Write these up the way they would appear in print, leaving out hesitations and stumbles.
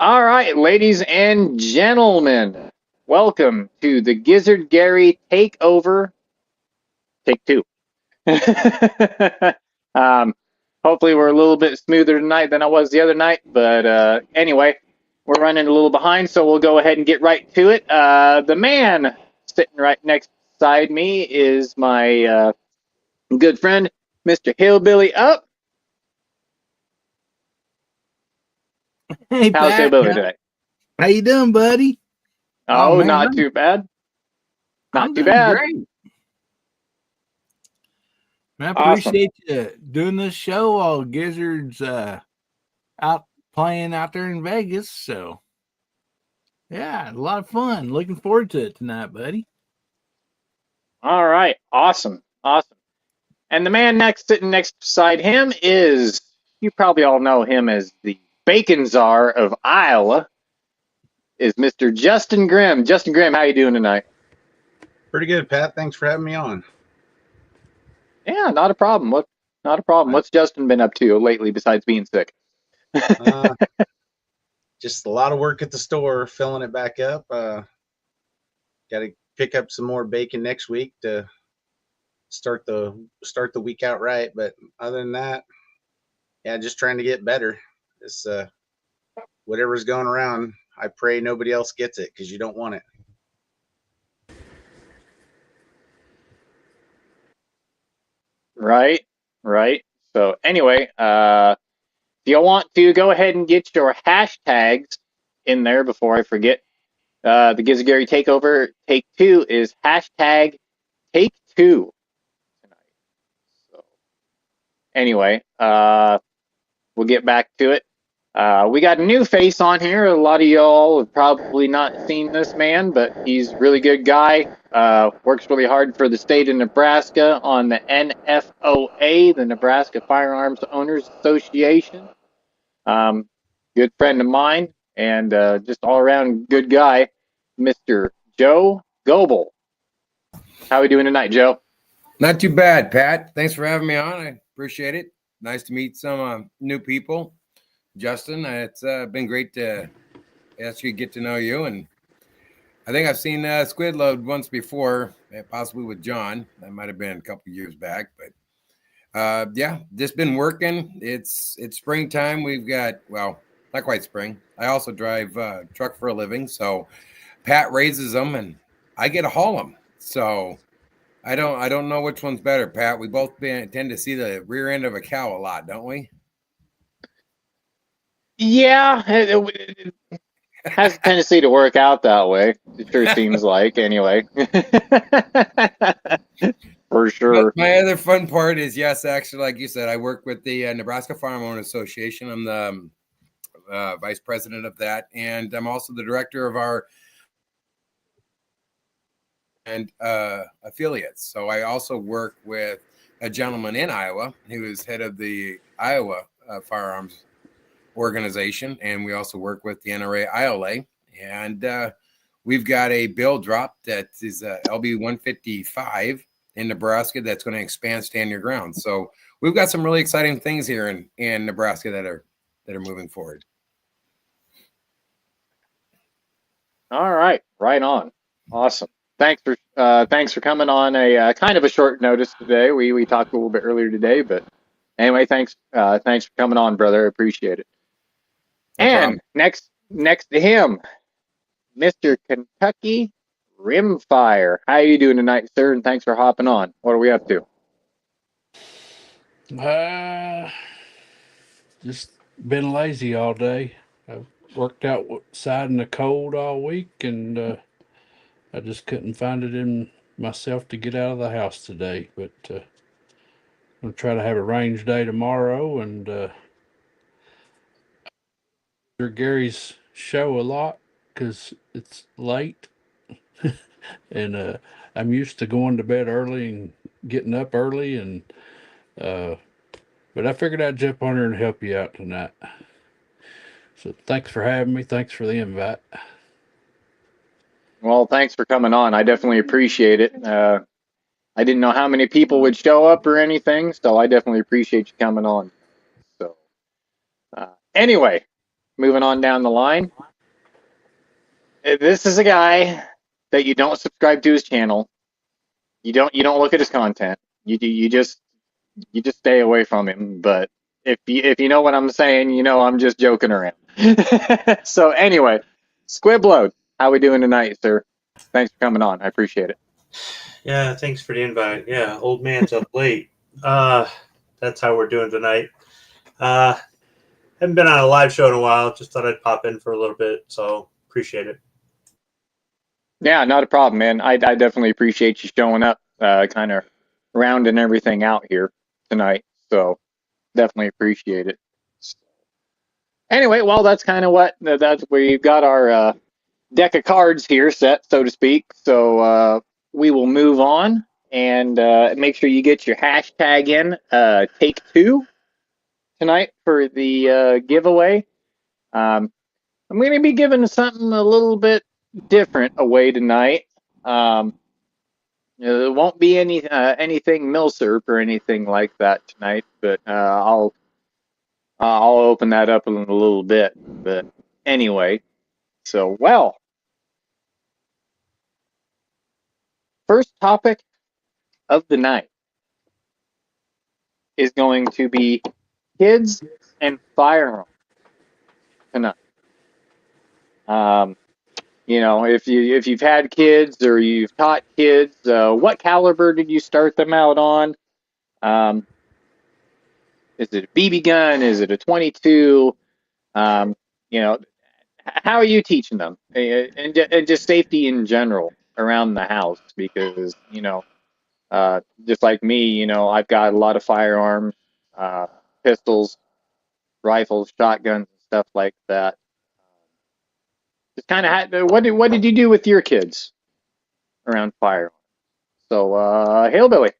All right, ladies and gentlemen, welcome to the Gizzard Gary takeover. Take two. um, Hopefully, we're a little bit smoother tonight than I was the other night. But anyway, we're running a little behind, so we'll go ahead and get right to it. The man sitting right next beside me is my good friend, Mr. Hillbilly Up. Hey, How's Pat. Hillbilly today? How you doing, buddy? Oh, Oh, man, not too bad. I'm Not too doing bad. great. I Awesome. appreciate you doing this show while Gizzard's out playing out there in Vegas. So, yeah, a lot of fun. Looking forward to it tonight, buddy. All right. Awesome. Awesome. And the man sitting next beside him is, you probably all know him as the Bacon Czar of Iowa, is Mr. Justin Grimm. Justin Grimm, how you doing tonight? Pretty good, Pat. Thanks for having me on. Yeah, not a problem. Not a problem. What's Justin been up to lately besides being sick? Just a lot of work at the store, filling it back up. Got to pick up some more bacon next week to start the week out right. But other than that, yeah, just trying to get better. It's whatever's going around. I pray nobody else gets it because you don't want it. Right, right. So anyway, if you want to go ahead and get your hashtags in there before I forget, the Gizzard Gary takeover take two is hashtag take two tonight. So anyway, we'll get back to it. We got a new face on here. A lot of y'all have probably not seen this man, but he's a really good guy. Works really hard for the state of Nebraska on the NFOA, the Nebraska Firearms Owners Association. Good friend of mine and just all around good guy, Mr. Joe Goebel. How are we doing tonight, Joe? Not too bad, Pat. Thanks for having me on. I appreciate it. Nice to meet some new people. Justin, it's been great to actually get to know you. And I think I've seen Squid Load once before, possibly with John. That might have been a couple years back. But yeah, just been working. It's springtime. We've got, well, not quite spring. I also drive truck for a living. So Pat raises them and I get to haul them. So I don't know which one's better, Pat. We both tend to see the rear end of a cow a lot, don't we? Yeah, it has a tendency to work out that way. It sure seems like, anyway. For sure. My other fun part is, yes, actually, like you said, I work with the Nebraska Farm Owners Association. I'm the vice president of that, and I'm also the director of our affiliates. So I also work with a gentleman in Iowa who is head of the Iowa Firearms Organization, and we also work with the NRA ILA, and we've got a bill drop that is LB 155 in Nebraska that's going to expand stand your ground. So we've got some really exciting things here in Nebraska that are moving forward. All right, right on. Awesome. Thanks for coming on a kind of a short notice today. We talked a little bit earlier today, but anyway, thanks for coming on, brother. I appreciate it. No and problem. next to him, Mr. Kentucky Rimfire. How you doing tonight, sir? And thanks for hopping on. What are we up to? Just been lazy all day. I've worked outside in the cold all week, and I just couldn't find it in myself to get out of the house today. But I'm gonna try to have a range day tomorrow, and hear Gary's show a lot because it's late, and I'm used to going to bed early and getting up early, and uh, but I figured I'd jump on here and help you out tonight. So thanks for having me. Thanks for the invite. Well, thanks for coming on. I definitely appreciate it. I didn't know how many people would show up or anything, so I definitely appreciate you coming on. So, anyway, moving on down the line. This is a guy that you don't subscribe to his channel. You don't look at his content. You just stay away from him. But if you know what I'm saying, you know I'm just joking around. So anyway, Squibload, how we doing tonight, sir? Thanks for coming on. I appreciate it. Yeah, thanks for the invite. Yeah, old man's up late. That's how we're doing tonight. Haven't been on a live show in a while. Just thought I'd pop in for a little bit. So appreciate it. Yeah, not a problem, man. I definitely appreciate you showing up, kind of rounding everything out here tonight. So definitely appreciate it. Anyway, well, that's kind of that's we've got our deck of cards here set, so to speak. So we will move on and make sure you get your hashtag in. Take two tonight for the giveaway. I'm going to be giving something a little bit different away tonight. There won't be anything Milsurp or anything like that tonight, but I'll open that up in a little bit. But anyway, so well, first topic of the night is going to be kids and firearms tonight. You know, if you've had kids or you've taught kids, what caliber did you start them out on? Is it a BB gun? Is it a 22? You know, how are you teaching them? And just safety in general around the house, because you know, just like me, you know, I've got a lot of firearms, pistols, rifles, shotguns, and stuff like that. Just kind of what did you do with your kids around firearms? So, Hillbilly,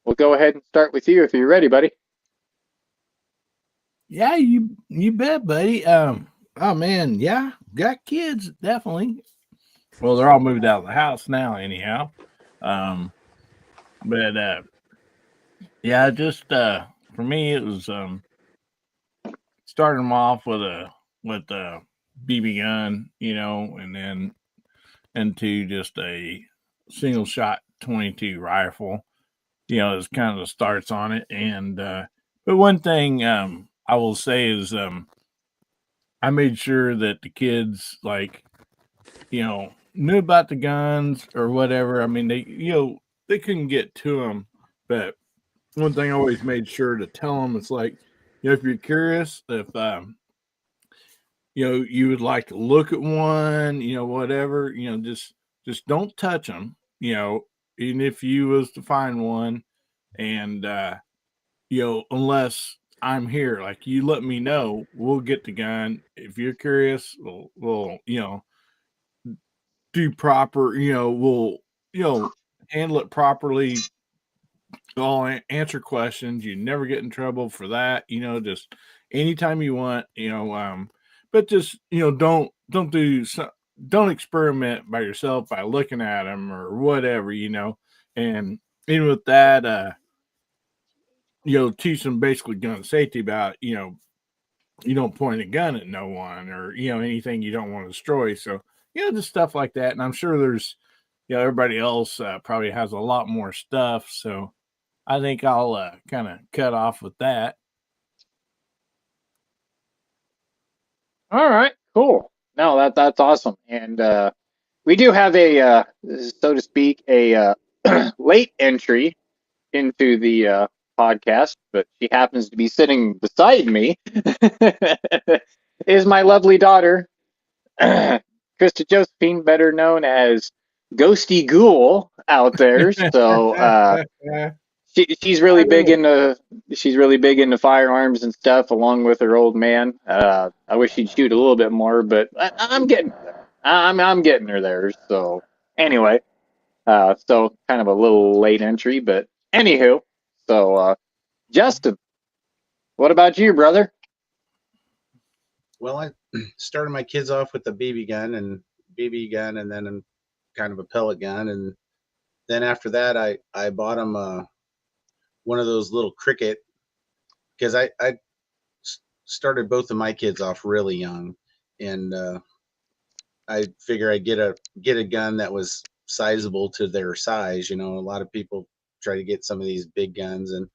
we'll go ahead and start with you if you're ready, buddy. Yeah, you bet, buddy. Oh man, yeah, got kids, definitely. Well, they're all moved out of the house now, anyhow. But yeah, just for me, it was starting them off with a BB gun, you know, and then into just a single shot 22 rifle. You know, it's kind of the starts on it. And but one thing I will say is I made sure that the kids, like, you know, knew about the guns or whatever. I mean, they couldn't get to them, but one thing I always made sure to tell them, it's like, you know, if you're curious, if you know, you would like to look at one, you know, whatever, you know, just don't touch them, you know, even if you was to find one, and you know, unless I'm here, like, you let me know, we'll get the gun. If you're curious, we'll you know, do proper, you know, we'll, you know, handle it properly. I'll answer questions. You never get in trouble for that, you know, just anytime you want, you know, but just, you know, don't experiment by yourself by looking at them or whatever, you know. And even with that, you know, teach them basically gun safety about, you know, you don't point a gun at no one, or, you know, anything you don't want to destroy. So, you know, just stuff like that. And I'm sure there's, you know, everybody else probably has a lot more stuff. So I think I'll kind of cut off with that. All right, cool. No, that's awesome. And we do have a, so to speak, a late entry into the podcast, but she happens to be sitting beside me. Is my lovely daughter, Krista Josephine, better known as Ghosty Ghoul out there. So she's really big into firearms and stuff, along with her old man. I wish she'd shoot a little bit more, but I'm getting her there. I'm getting her there. So anyway, so kind of a little late entry, but anywho. So Justin, what about you, brother? Well, I started my kids off with the BB gun, and then kind of a pellet gun, and then after that, I bought them one of those little cricket, because I started both of my kids off really young, and I figure I'd get a gun that was sizable to their size. A lot of people try to get some of these big guns, and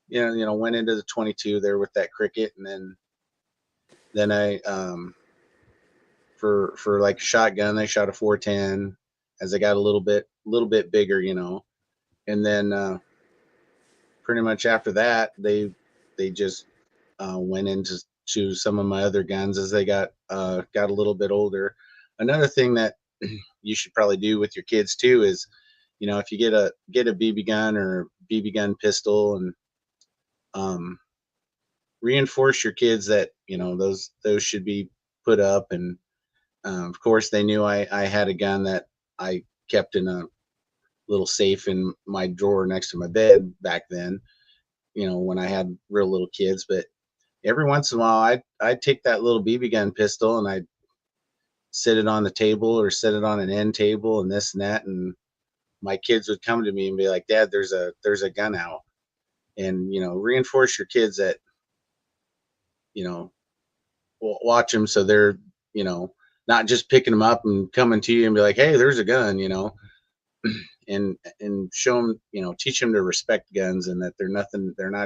went into the 22 there with that cricket, and then I for like a shotgun, I shot a 410 as I got a little bit bigger, and then pretty much after that they just went into some of my other guns as they got a little bit older. Another thing that you should probably do with your kids too is, if you get a BB gun or BB gun pistol, and reinforce your kids that those should be put up. And of course they knew I had a gun that I kept in a little safe in my drawer next to my bed back then, when I had real little kids. But every once in a while I'd take that little BB gun pistol and I'd sit it on the table or set it on an end table and this and that, and my kids would come to me and be like, Dad, there's a gun out. And reinforce your kids that watch them so they're not just picking them up and coming to you and be like, hey, there's a gun, and show them, teach them to respect guns, and that they're not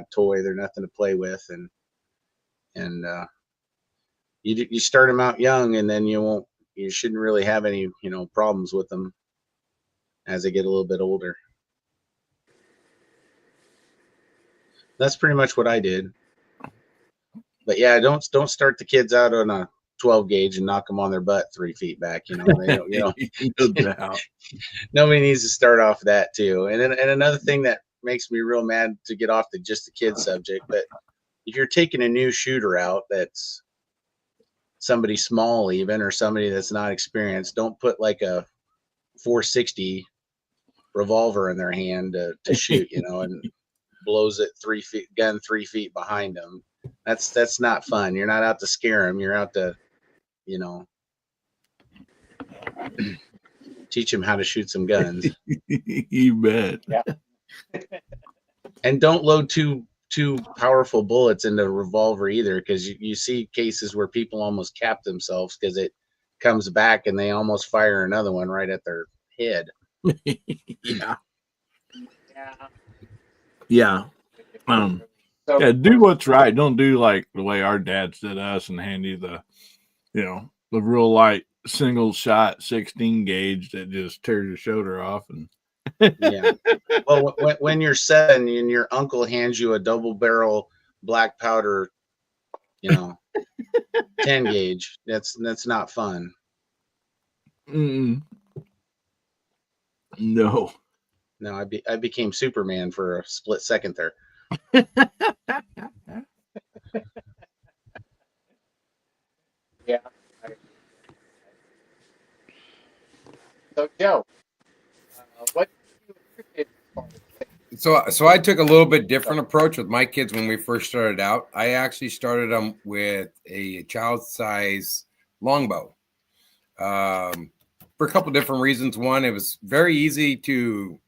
a toy, they're nothing to play with. And you start them out young, and then you shouldn't really have any problems with them as they get a little bit older. That's pretty much what I did. But yeah, don't start the kids out on a 12 gauge and knock them on their butt 3 feet back. Nobody needs to start off that too. And another thing that makes me real mad, to get off just the kid subject, but if you're taking a new shooter out that's somebody small even, or somebody that's not experienced, don't put like a 460 revolver in their hand to shoot, and blows it 3 feet, gun 3 feet behind them. That's not fun. You're not out to scare them. You're out to, teach them how to shoot some guns. You bet. Yeah. And don't load too powerful bullets into a revolver either, because you see cases where people almost cap themselves because it comes back and they almost fire another one right at their head. Yeah. Yeah. Yeah, do what's right. Don't do like the way our dads did us and hand you the real light single shot 16 gauge that just tears your shoulder off. And yeah. Well, when you're 7 and your uncle hands you a double barrel black powder, 10 gauge, that's not fun. No, I became Superman for a split second there. Yeah. So Joe, what did you do with your kids? So I took a little bit different approach with my kids when we first started out. I actually started them with a child size longbow for a couple different reasons. One, it was very easy to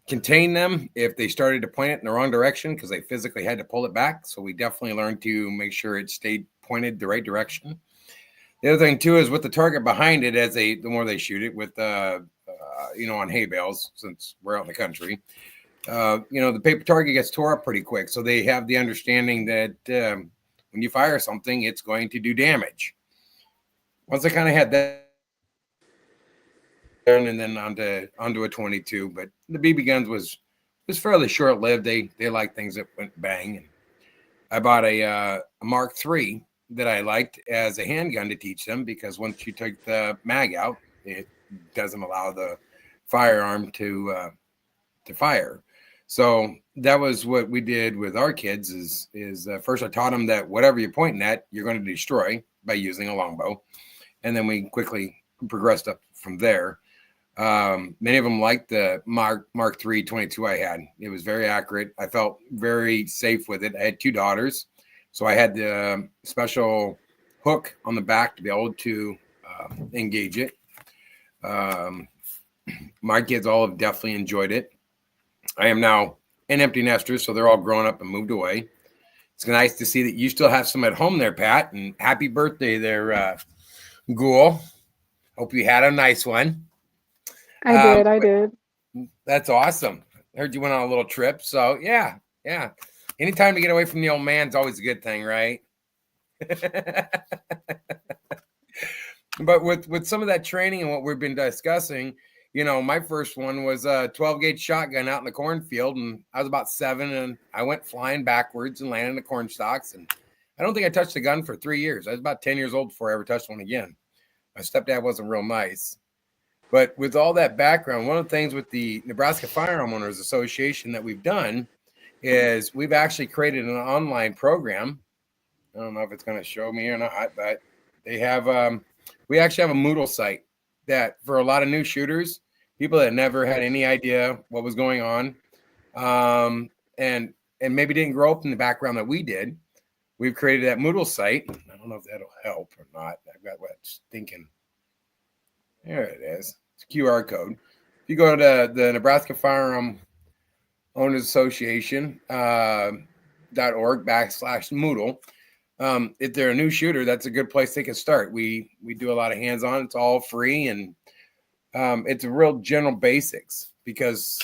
contain them if they started to point it in the wrong direction, because they physically had to pull it back. So we definitely learned to make sure it stayed pointed the right direction. The other thing too is with the target behind it, the more they shoot it with on hay bales, since we're out in the country, the paper target gets tore up pretty quick. So they have the understanding that when you fire something, it's going to do damage. Once I kind of had that, and then onto a 22, but the BB guns was fairly short lived. They like things that went bang. And I bought a Mark III that I liked as a handgun to teach them, because once you take the mag out, it doesn't allow the firearm to fire. So that was what we did with our kids. Is first I taught them that whatever you're pointing at, you're going to destroy by using a longbow, and then we quickly progressed up from there. Many of them liked the Mark III 22 I had. It was very accurate. I felt very safe with it. I had 2 daughters, so I had the special hook on the back to be able to engage it. My kids all have definitely enjoyed it. I am now an empty nester, so they're all grown up and moved away. it's nice to see that you still have some at home there, Pat. And happy birthday there, Ghoul. Hope you had a nice one. I did. That's awesome. I heard you went on a little trip. So, yeah. Anytime to get away from the old man's always a good thing, right? But with some of that training and what we've been discussing, my first one was a 12-gauge shotgun out in the cornfield, and I was about 7, and I went flying backwards and landed in the corn stalks, and I don't think I touched a gun for 3 years. I was about 10 years old before I ever touched one again. My stepdad wasn't real nice. But with all that background, one of the things with the Nebraska Firearm Owners Association that we've done is we've actually created an online program. I don't know if it's going to show me or not, but they have we actually have a Moodle site that for a lot of new shooters, people that never had any idea what was going on, and maybe didn't grow up in the background that we did, we've created that Moodle site. I don't know if that'll help or not. I've got what's thinking. There it is. It's a QR code. If you go to the Nebraska Firearm Owners Association .org/Moodle, if they're a new shooter, that's a good place they can start. We do a lot of hands-on. It's all free, and it's a real general basics because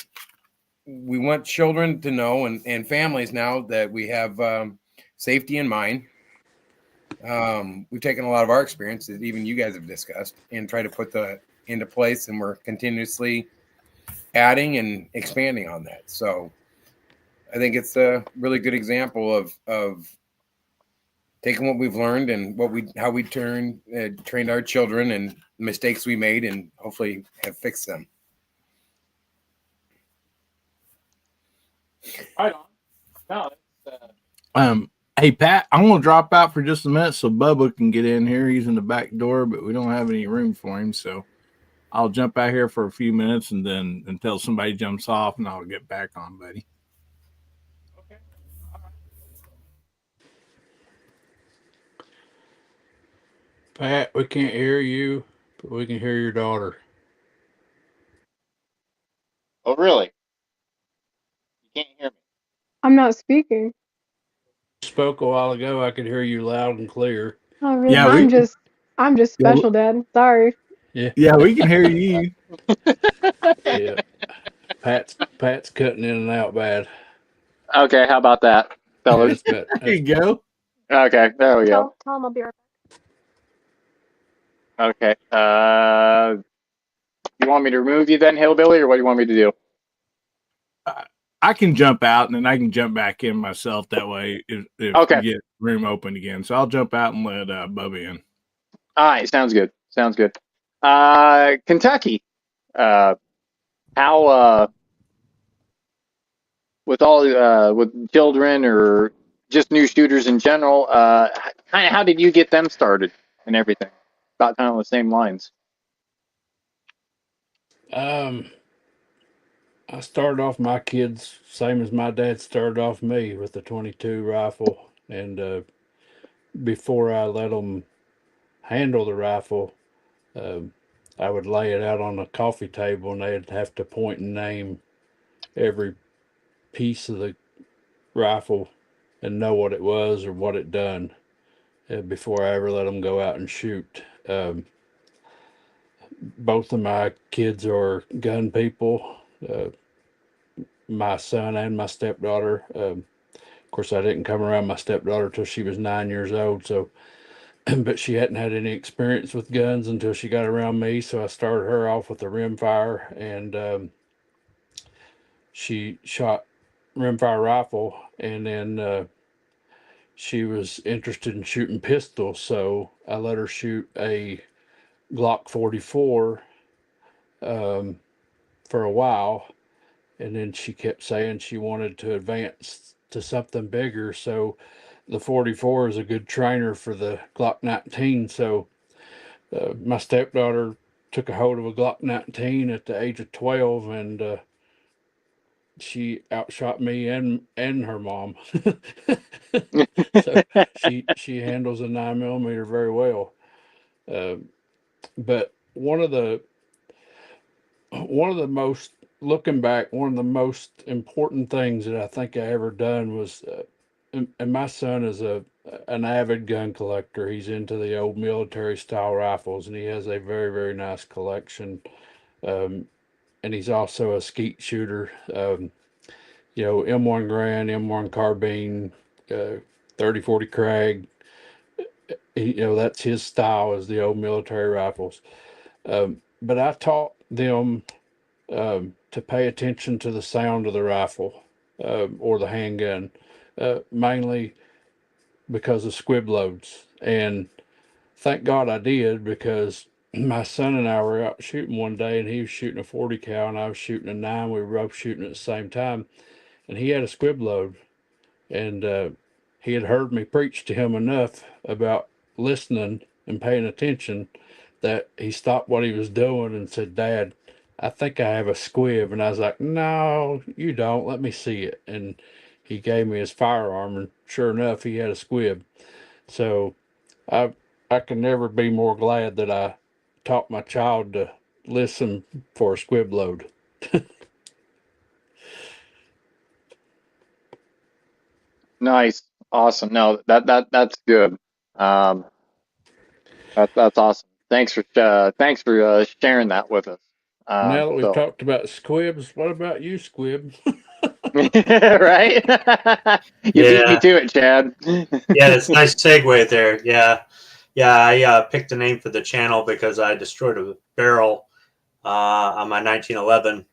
we want children to know and families now that we have safety in mind. We've taken a lot of our experience that even you guys have discussed and try to put that into place, and we're continuously adding and expanding on that. So I think it's a really good example of taking what we've learned and how we trained our children and mistakes we made, and hopefully have fixed them. Right on. No, Hey Pat, I'm gonna drop out for just a minute so Bubba can get in here. He's in the back door, but we don't have any room for him, so I'll jump out here for a few minutes and then until somebody jumps off, and I'll get back on, buddy. okay. All right. Pat, we can't hear you, but we can hear your daughter. Oh, really? You can't hear me? I'm not speaking. Spoke a while ago. I could hear you loud and clear. Oh, really? Yeah, I'm just special, Dad. Sorry. Yeah, we can hear you. Yeah. Pat's cutting in and out bad. Okay, how about that, fellas? That's There you go. Okay, there we go. Tell him I'll be right Okay. You want me to remove you then, Hillbilly, or what do you want me to do? I can jump out and then I can jump back in myself. That way, if Okay. we get room open again, so I'll jump out and let Bubba in. All right, sounds good. Sounds good. Kentucky. How with all with children or just new shooters in general, kind of how did you get them started and everything? About kind of the same lines. I started off my kids same as my dad started off me with the 22 rifle, and before I let them handle the rifle, I would lay it out on a coffee table, and they'd have to point and name every piece of the rifle and know what it was or what it done before I ever let them go out and shoot. Both of my kids are gun people. My son and my stepdaughter. Of course, I didn't come around my stepdaughter till she was 9 years old. So, but she hadn't had any experience with guns until she got around me. So I started her off with the rimfire, and she shot rimfire rifle, and then she was interested in shooting pistols. So I let her shoot a Glock 44 for a while. And then she kept saying she wanted to advance to something bigger. So the 44 is a good trainer for the Glock 19. So my stepdaughter took a hold of a Glock 19 at the age of 12, and she outshot me and her mom. So she handles a 9mm very well. But one of the most looking back, one of the most important things that I think I ever done was and my son is an avid gun collector. He's into the old military style rifles, and he has a very, very nice collection. Um, and he's also a skeet shooter. M1 Grand, M1 carbine, 30-40 Krag. That's his style, is the old military rifles. But I taught them to pay attention to the sound of the rifle or the handgun, mainly because of squib loads. And thank God I did, because my son and I were out shooting one day, and he was shooting a 40 cal and I was shooting a 9. We were both shooting at the same time, and he had a squib load. And he had heard me preach to him enough about listening and paying attention that he stopped what he was doing and said, "Dad, I think I have a squib." And I was like, "No, you don't. Let me see it." And he gave me his firearm, and sure enough, he had a squib. So I I can never be more glad that I taught my child to listen for a squib load. Nice. Awesome. No, that's good. Um, that's awesome. Thanks for sharing that with us. Now that we've So talked about squibs, what about you, squib? right? You beat me Yeah. to it, Chad. Yeah, it's a nice segue there. Yeah. Yeah, I picked a name for the channel because I destroyed a barrel on my 1911.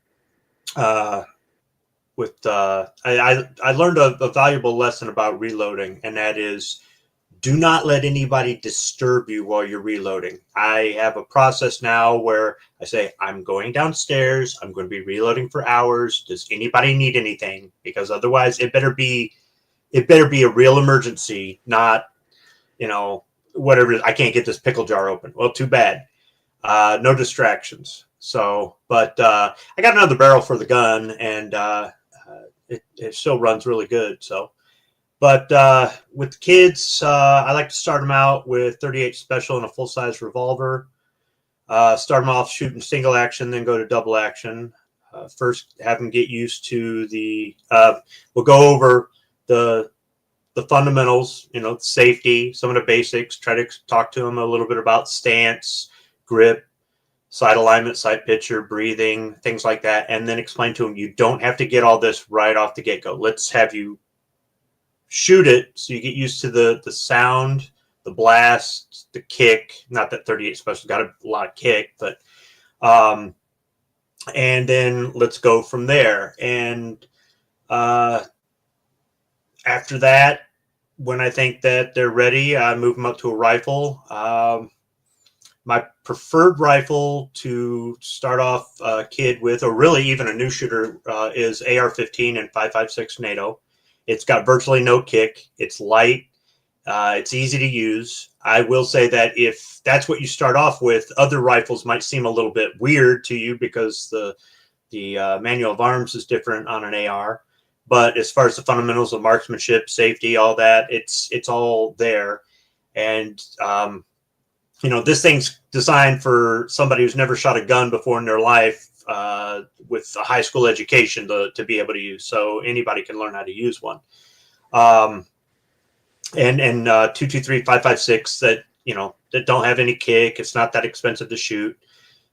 I learned a valuable lesson about reloading, and that is, do not let anybody disturb you while you're reloading. I have a process now where I say, I'm going downstairs. I'm going to be reloading for hours. Does anybody need anything? Because otherwise it better be a real emergency, not, whatever. I can't get this pickle jar open. Well, too bad. No distractions. So, but I got another barrel for the gun, and it still runs really good. So, but with the kids, I like to start them out with 38 special and a full size revolver. Start them off shooting single action, then go to double action. First, have them get used to the. We'll go over the fundamentals, safety, some of the basics. Try to talk to them a little bit about stance, grip, sight alignment, sight picture, breathing, things like that, and then explain to them, you don't have to get all this right off the get-go. Let's have you shoot it so you get used to the sound, the blast, the kick. Not that 38 special got a lot of kick, but and then let's go from there. And after that, when I think that they're ready, I move them up to a rifle. My preferred rifle to start off a kid with, or really even a new shooter, is AR-15 and 5.56 NATO. It's got virtually no kick. It's light. It's easy to use. I will say that if that's what you start off with, other rifles might seem a little bit weird to you because the manual of arms is different on an AR. But as far as the fundamentals of marksmanship, safety, all that, it's all there. And this thing's designed for somebody who's never shot a gun before in their life, with a high school education to be able to use. So anybody can learn how to use one. And 223, 5.56 that don't have any kick. It's not that expensive to shoot.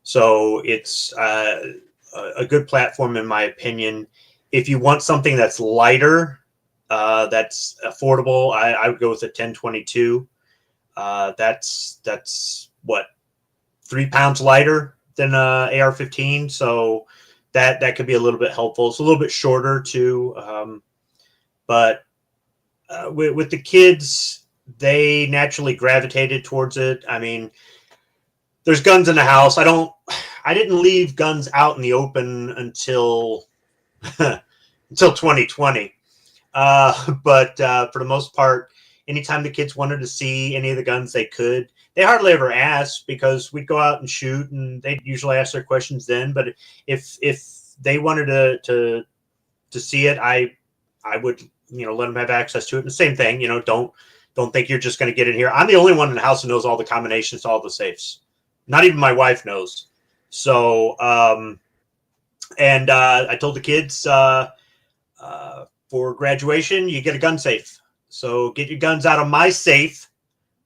So it's a good platform, in my opinion. If you want something that's lighter, that's affordable, I would go with a 1022. That's what, 3 pounds lighter than AR-15. So that could be a little bit helpful. It's a little bit shorter too. But with the kids, they naturally gravitated towards it. I mean, there's guns in the house. I didn't leave guns out in the open until 2020. But for the most part, anytime the kids wanted to see any of the guns, they could. They hardly ever asked because we'd go out and shoot, and they'd usually ask their questions then. But if they wanted to see it, I would let them have access to it. And the same thing, don't think you're just going to get in here. I'm the only one in the house who knows all the combinations to all the safes. Not even my wife knows. So I told the kids for graduation, you get a gun safe. So get your guns out of my safe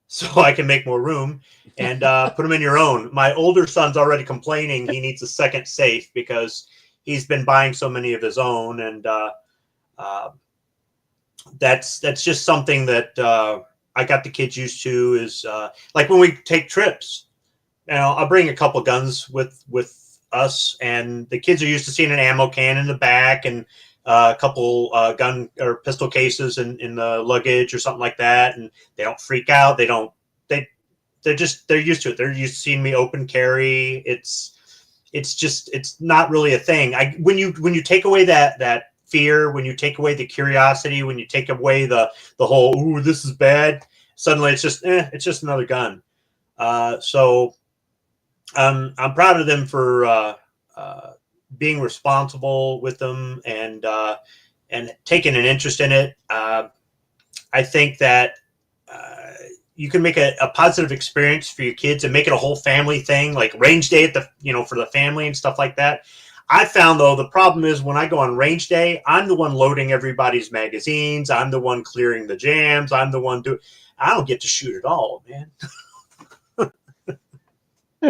so I can make more room, and put them in your own. My older son's already complaining he needs a second safe because he's been buying so many of his own, and that's just something that I got the kids used to. Is like when we take trips, I'll bring a couple guns with us, and the kids are used to seeing an ammo can in the back and a couple gun or pistol cases in the luggage or something like that, and they don't freak out. They're used to it. They're used to seeing me open carry. It's not really a thing. When you take away that fear, when you take away the curiosity, when you take away the whole "ooh, this is bad," suddenly it's just another gun. So I'm proud of them for being responsible with them and taking an interest in it. I think that you can make a positive experience for your kids and make it a whole family thing, like range day for the family and stuff like that. I found, though, the problem is when I go on range day, I'm the one loading everybody's magazines. I'm the one clearing the jams. I'm the one I don't get to shoot at all, man.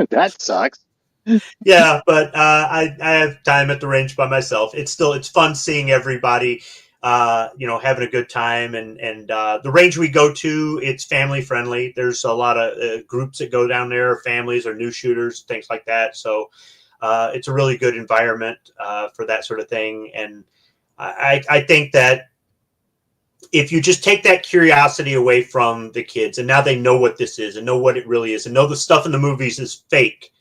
That sucks. Yeah, but I have time at the range by myself. It's fun seeing everybody, having a good time. And the range we go to, it's family friendly. There's a lot of groups that go down there, families or new shooters, things like that. So it's a really good environment for that sort of thing. And I think that if you just take that curiosity away from the kids, and now they know what this is and know what it really is and know the stuff in the movies is fake.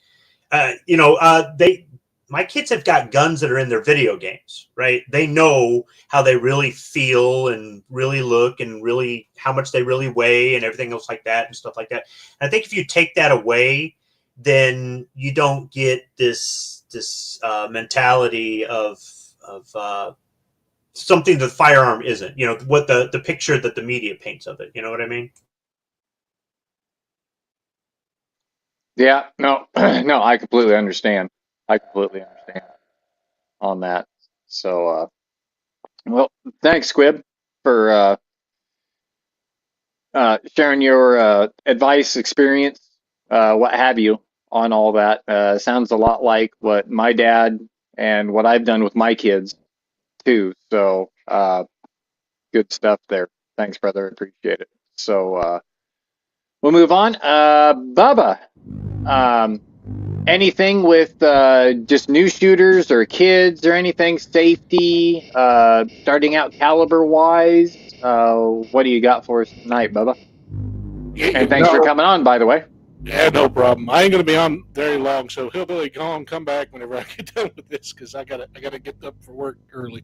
My kids have got guns that are in their video games, right? They know how they really feel and really look and really how much they really weigh and everything else like that and stuff like that. And I think if you take that away, then you don't get this mentality of something the firearm isn't, what the picture that the media paints of it. You know what I mean? Yeah, no, no, I completely understand. On that. So, well, thanks, Squib, for sharing your advice, experience, what have you, on all that. Sounds a lot like what my dad and what I've done with my kids too. So, good stuff there. Thanks, brother. Appreciate it. So, we'll move on. Bubba, anything with just new shooters or kids or anything, safety, starting out caliber wise? What do you got for us tonight, Bubba? And thanks for coming on, by the way. Yeah, no problem. I ain't gonna be on very long, so Hillbilly, come back whenever I get done with this because I gotta get up for work early.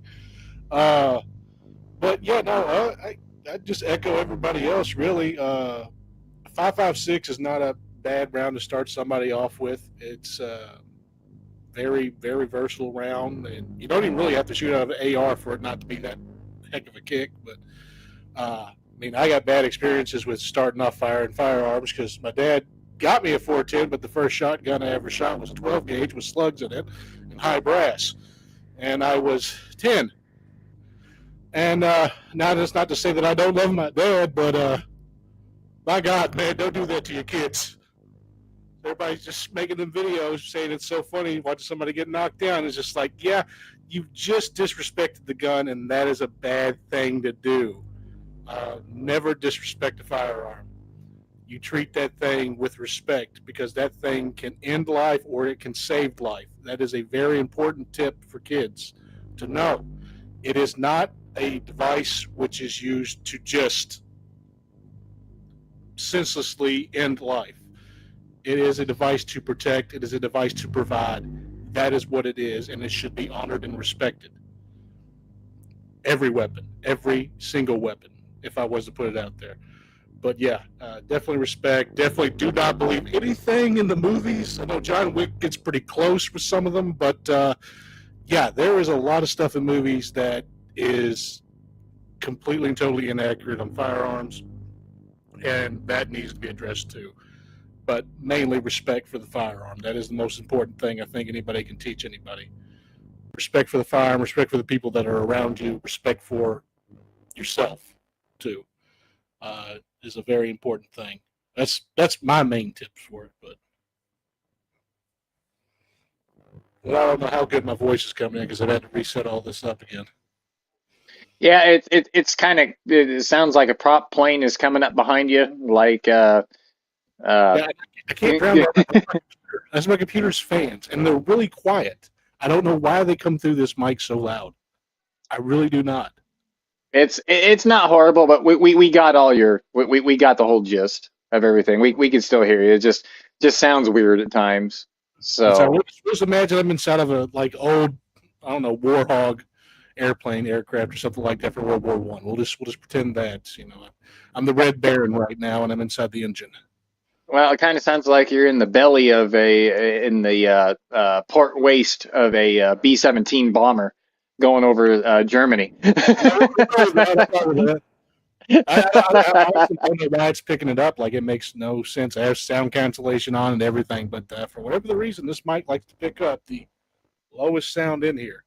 But yeah, no, I just echo everybody else. Really, 5.56 is not a bad round to start somebody off with. It's a very, very versatile round, and you don't even really have to shoot out of an AR for it not to be that heck of a kick. But I got bad experiences with starting off firing firearms because my dad got me a 410, but the first shotgun I ever shot was a 12 gauge with slugs in it and high brass, and I was 10. And now that's not to say that I don't love my dad, but my God, man, don't do that to your kids. Everybody's just making them videos saying it's so funny watching somebody get knocked down. It's just like, yeah, you've just disrespected the gun, and that is a bad thing to do. Never disrespect a firearm. You treat that thing with respect because that thing can end life or it can save life. That is a very important tip for kids to know. It is not a device which is used to just senselessly end life. It is a device to protect. It is a device to provide. That is what it is, and it should be honored and respected. Every weapon, every single weapon, if I was to put it out there. But yeah, definitely respect. Definitely do not believe anything in the movies. I know John Wick gets pretty close with some of them, but yeah, there is a lot of stuff in movies that is completely and totally inaccurate on firearms, and that needs to be addressed too. But mainly respect for the firearm. That is the most important thing I think anybody can teach anybody. Respect for the firearm, respect for the people that are around you, respect for yourself too. is a very important thing. That's my main tips for it. But I don't know how good my voice is coming in because I've had to reset all this up again. Yeah, it's kind of, it sounds like a prop plane is coming up behind you, like Yeah, I can't drown out my computer. That's my computer's fans, and they're really quiet. I don't know why they come through this mic so loud. I really do not. it's not horrible, but we got all your we got the whole gist of everything. We can still hear you. It just sounds weird at times. And so So let's imagine I'm inside of a like old, I don't know, Warhog aircraft or something like that for World War I. We'll just pretend that I'm the Red Baron right now, and I'm inside the engine. well, it kind of sounds like you're in the belly of in the port waist of a B-17 bomber going over Germany. I also don't know why it's picking it up. Like, it makes no sense. I have sound cancellation on and everything, but for whatever the reason, this mic likes to pick up the lowest sound in here.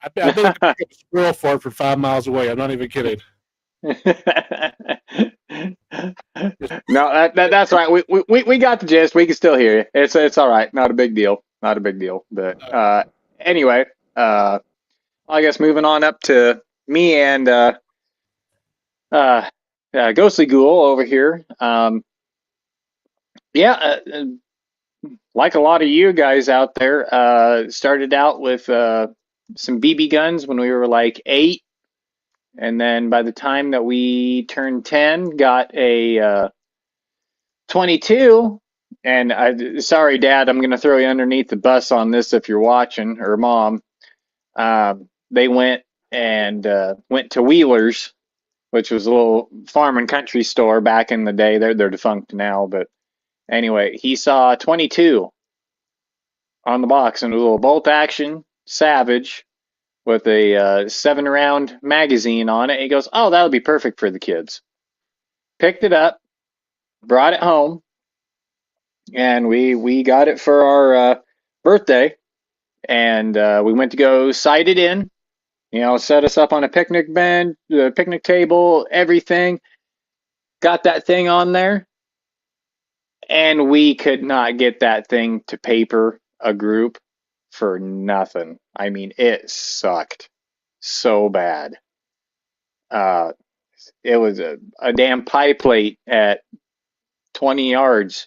I bet I could pick up a squirrel fart for 5 miles away. I'm not even kidding. No, that's right. We got the gist. We can still hear you. It's all right. Not a big deal. Not a big deal. But anyway, I guess moving on up to me and Ghostly Ghoul over here. Yeah, like a lot of you guys out there, started out with some BB guns when we were like 8, and then by the time that we turned 10, got a 22. And sorry, Dad, I'm going to throw you underneath the bus on this if you're watching, or Mom. They went to Wheeler's, which was a little farm and country store back in the day. They're defunct now, but anyway, he saw 22 on the box and a little bolt action Savage with a 7-round magazine on it. He goes, "Oh, that'll be perfect for the kids." Picked it up, brought it home, and we got it for our birthday, and we went to go sight it in. Set us up on a picnic bench, picnic table, everything. Got that thing on there, and we could not get that thing to paper a group for nothing. I mean, it sucked so bad. It was a damn pie plate at 20 yards.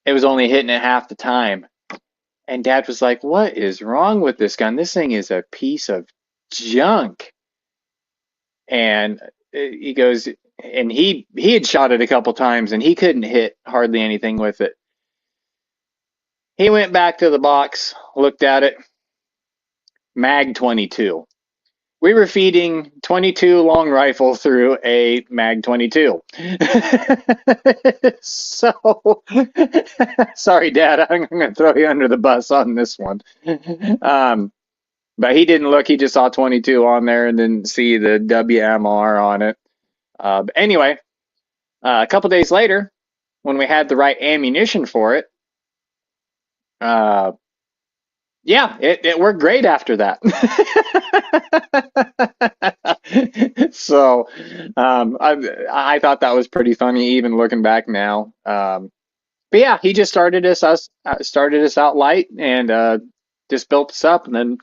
It was only hitting it half the time. And Dad was like, "What is wrong with this gun? This thing is a piece of junk." And he goes, and he had shot it a couple times and he couldn't hit hardly anything with it. He went back to the box, looked at it, Mag 22. We were feeding 22 long rifle through a Mag 22. So, sorry, Dad, I'm going to throw you under the bus on this one. But he didn't look. He just saw 22 on there and didn't see the WMR on it. But anyway, a couple days later, when we had the right ammunition for it, yeah, it worked great after that. So I thought that was pretty funny, even looking back now. But yeah, he just started us out light and just built us up, and then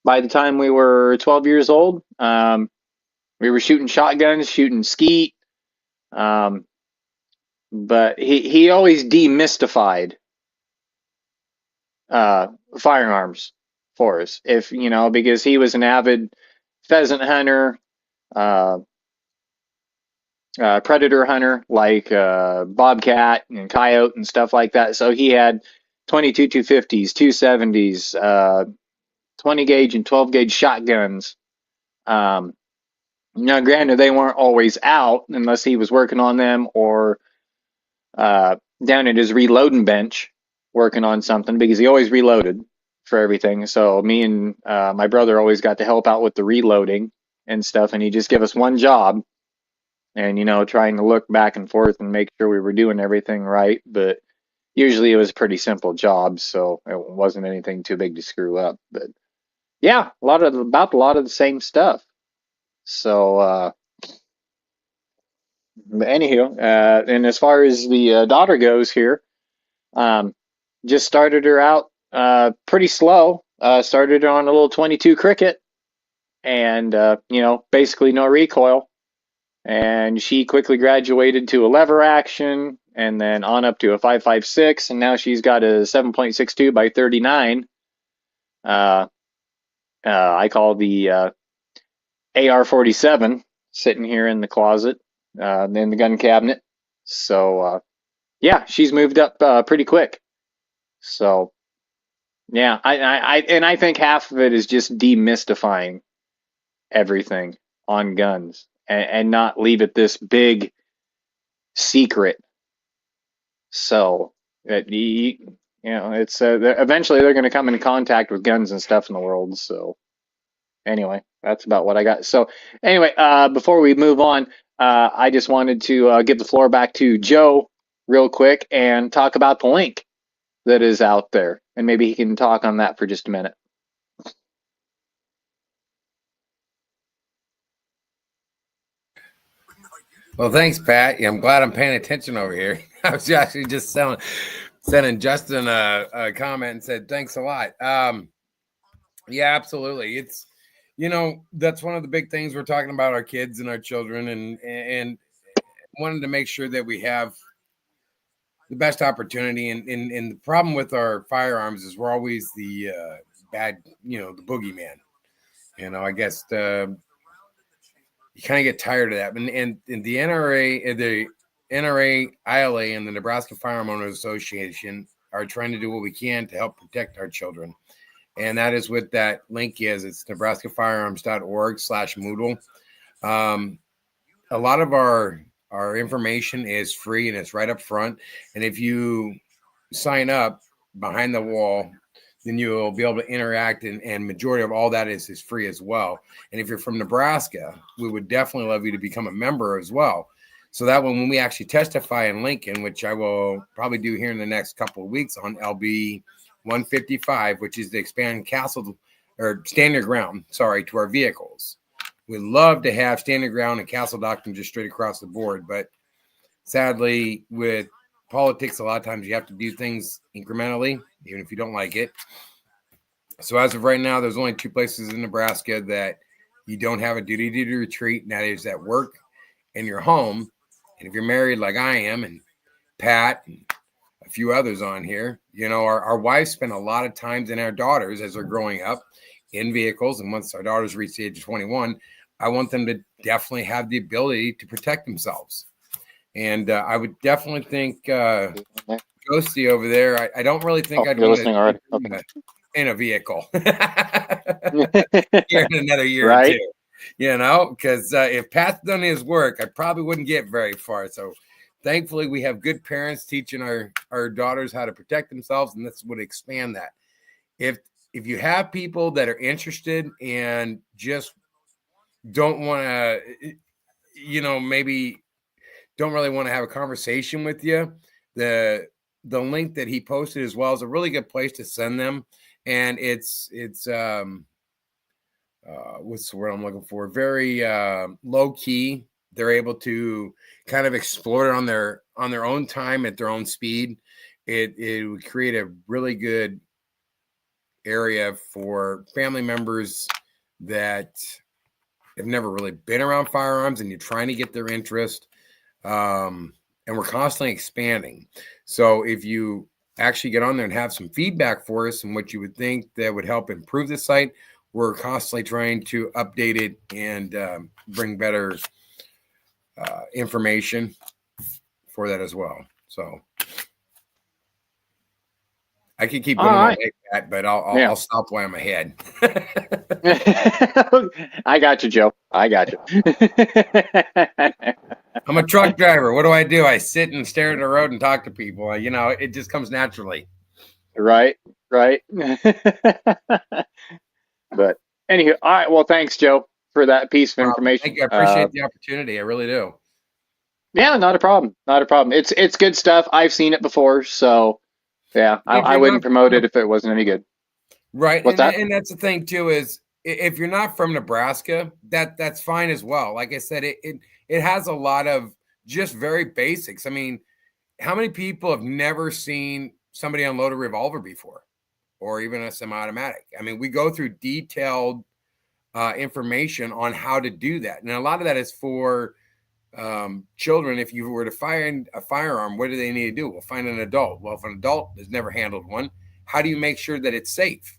by the time we were 12 years old, we were shooting shotguns, shooting skeet. But he always demystified firearms for us, because he was an avid pheasant hunter, predator hunter, like bobcat and coyote and stuff like that. So he had 22 250s, 270s, 20 gauge and 12 gauge shotguns. Now, granted, they weren't always out unless he was working on them or down at his reloading bench working on something, because he always reloaded for everything. So me and my brother always got to help out with the reloading and stuff, and he'd just give us one job and, trying to look back and forth and make sure we were doing everything right. But usually it was a pretty simple job, so it wasn't anything too big to screw up. But yeah, a lot of the same stuff. So But anywho, and as far as the daughter goes here, um, just started her out pretty slow. Started her on a little 22 cricket, and basically no recoil. And she quickly graduated to a lever action, and then on up to a 5.56, and now she's got a 7.62 by 39. I call the AR-47 sitting here in the closet, in the gun cabinet. So yeah, she's moved up pretty quick. So yeah, I think half of it is just demystifying everything on guns and not leave it this big secret. So that it's eventually they're going to come into contact with guns and stuff in the world. So anyway, that's about what I got. So anyway, before we move on, I just wanted to give the floor back to Joe real quick and talk about the link that is out there, and maybe he can talk on that for just a minute. Well, thanks, Pat. Yeah, I'm glad I'm paying attention over here. I was actually just sending Justin a comment and said, thanks a lot. Yeah, absolutely. It's, that's one of the big things we're talking about, our kids and our children, and wanted to make sure that we have the best opportunity. And the problem with our firearms is we're always the bad, the boogeyman. I guess you kind of get tired of that. And the NRA, ILA, and the Nebraska Firearm Owners Association are trying to do what we can to help protect our children. And that is what that link is. It's nebraskafirearms.org/Moodle. A lot of our information is free and it's right up front. And if you sign up behind the wall, then you'll be able to interact, and majority of all that is free as well. And if you're from Nebraska, we would definitely love you to become a member as well. So that when we actually testify in Lincoln, which I will probably do here in the next couple of weeks on LB 155, which is the expand castle or stand your ground, to our vehicles. We love to have standing ground and castle doctrine just straight across the board. But sadly, with politics, a lot of times you have to do things incrementally, even if you don't like it. So as of right now, there's only 2 places in Nebraska that you don't have a duty to retreat, and that is at work and your home. And if you're married like I am, and Pat and a few others on here, our wives spend a lot of times, and our daughters, as they're growing up, in vehicles. And once our daughters reach the age of 21, I want them to definitely have the ability to protect themselves. And I would definitely think Ghosty over there, I don't really think I'd want to in a vehicle here in another year or two. Because if Pat's done his work, I probably wouldn't get very far. So thankfully, we have good parents teaching our daughters how to protect themselves, and this would expand that. If you have people that are interested and just don't want to, maybe don't really want to have a conversation with you, the link that he posted as well is a really good place to send them. And it's what's the word I'm looking for? Very low key. They're able to kind of explore it on their own time at their own speed. It would create a really good area for family members that have never really been around firearms, and you're trying to get their interest. And we're constantly expanding. So if you actually get on there and have some feedback for us and what you would think that would help improve the site, we're constantly trying to update it and bring better information for that as well. So I could keep going on like that, but I'll stop while I'm ahead. I got you, Joe. I got you. I'm a truck driver. What do? I sit and stare at the road and talk to people. It just comes naturally. Right. But anywho, all right. Well, thanks, Joe, for that piece of information. Thank you. I appreciate the opportunity. I really do. Yeah, not a problem. It's good stuff. I've seen it before, so yeah, I wouldn't promote it if it wasn't any good. Right. And that's the thing too, is if you're not from Nebraska, that's fine as well. Like I said, it has a lot of just very basics. I mean, how many people have never seen somebody unload a revolver before, or even a semi-automatic? I mean, we go through detailed information on how to do that. And a lot of that is for children. If you were to find a firearm, what do they need to do? Well, find an adult. Well, if an adult has never handled one, how do you make sure that it's safe?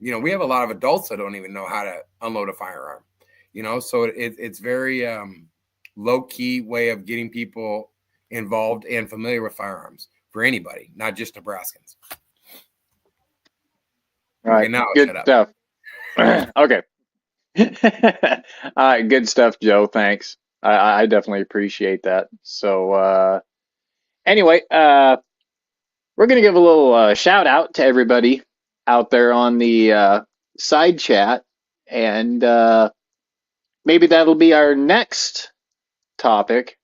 You know, we have a lot of adults that don't even know how to unload a firearm, you know, so it's very low key way of getting people involved and familiar with firearms for anybody, not just Nebraskans. All right, okay, now good stuff. Okay. All right, good stuff, Joe. Thanks. I definitely appreciate that. So anyway, we're gonna give a little shout out to everybody out there on the side chat, and maybe that'll be our next topic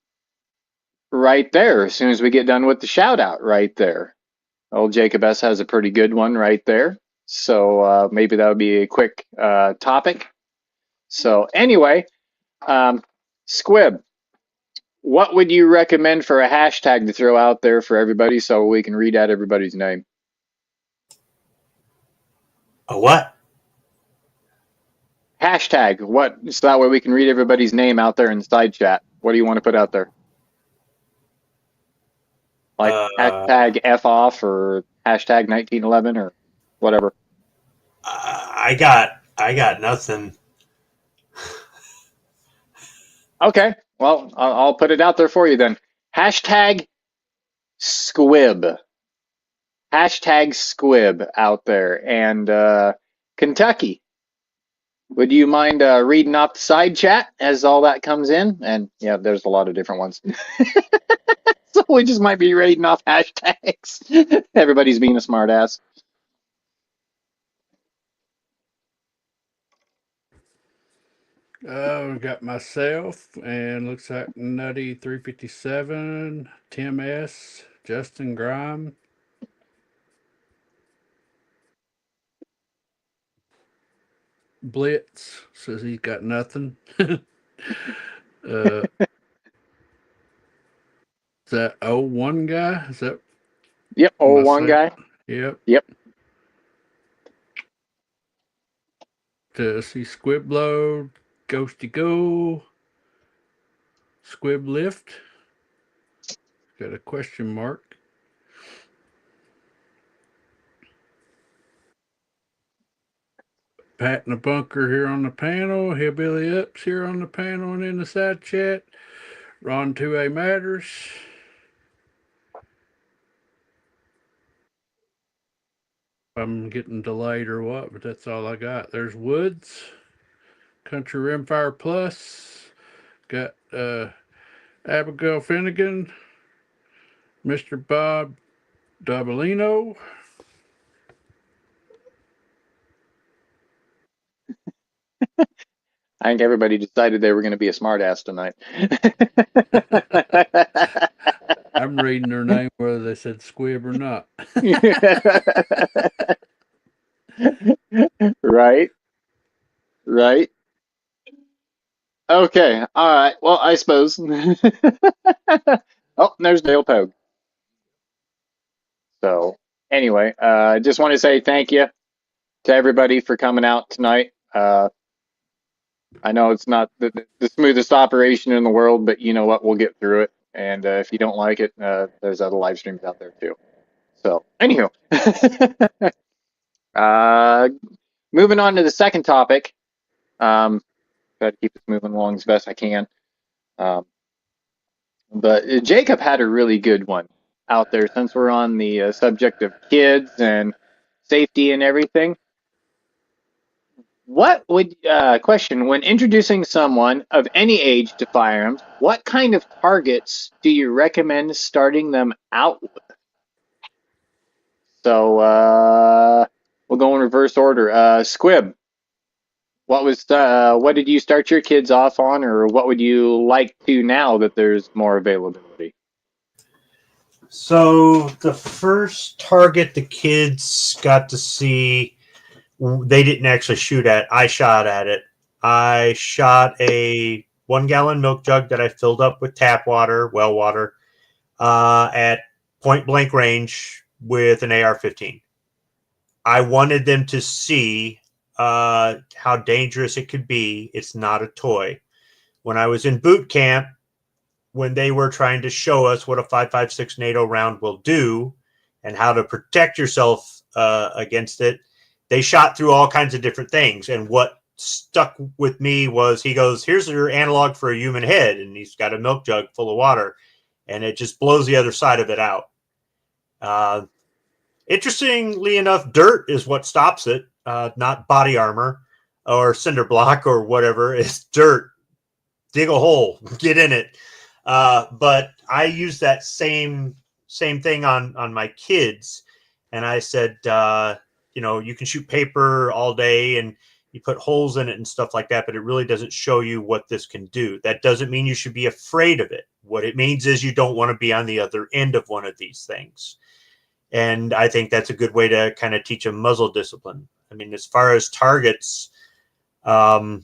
right there. As soon as we get done with the shout out, right there. Old Jacob S has a pretty good one right there. So maybe that would be a quick topic. So anyway, Squib, what would you recommend for a hashtag to throw out there for everybody so we can read out everybody's name? A what? Hashtag, what? So that way we can read everybody's name out there in the side chat. What do you want to put out there? Like hashtag F off or hashtag 1911 or whatever. I got nothing. Okay, well, I'll put it out there for you then. Hashtag Squib. Hashtag Squib out there. And Kentucky, would you mind reading off the side chat as all that comes in? And yeah, there's a lot of different ones. So we just might be reading off hashtags. Everybody's being a smart ass. We got myself, and looks like Nutty 357, Tim S, Justin Grime, Blitz says he's got nothing. Is that 01 guy? Is that? Yep, 01 guy. Yep. Yep. To see Squib Load, Ghosty Go, Squib Lift. Got a question mark. Pat in the bunker here on the panel. Hillbilly Ups here on the panel and in the side chat. Ron 2A Matters. I'm getting delayed or what, but that's all I got. There's Woods. Country Rimfire Plus. Got Abigail Finnegan. Mr. Bob Dabalino. I think everybody decided they were going to be a smartass tonight. I'm reading their name whether they said Squib or not. Right. Right. Okay. All right. Well, I suppose. Oh, there's Dale Pogue. So anyway, I just want to say thank you to everybody for coming out tonight. I know it's not the smoothest operation in the world, but you know what? We'll get through it. And if you don't like it, there's other live streams out there too. So, anywho, moving on to the second topic. Try to keep this moving along as best I can. But Jacob had a really good one out there since we're on the subject of kids and safety and everything. What would question when introducing someone of any age to firearms? What kind of targets do you recommend starting them out with? So we'll go in reverse order. Squib, what did you start your kids off on, or what would you like to now that there's more availability? So the first target the kids got to see, they didn't actually shoot at. I shot at it. I shot a 1-gallon milk jug that I filled up with tap water, well water, at point blank range with an AR-15. I wanted them to see how dangerous it could be. It's not a toy. When I was in boot camp, when they were trying to show us what a 5.56 NATO round will do and how to protect yourself against it, they shot through all kinds of different things. And what stuck with me was, he goes, here's your analog for a human head. And he's got a milk jug full of water, and it just blows the other side of it out. Interestingly enough, dirt is what stops it, not body armor or cinder block or whatever. It's dirt. Dig a hole, get in it. But I use that same thing on my kids. And I said, you can shoot paper all day and you put holes in it and stuff like that, but it really doesn't show you what this can do. That doesn't mean you should be afraid of it. What it means is you don't want to be on the other end of one of these things. And I think that's a good way to kind of teach them muzzle discipline. I mean, as far as targets, yeah,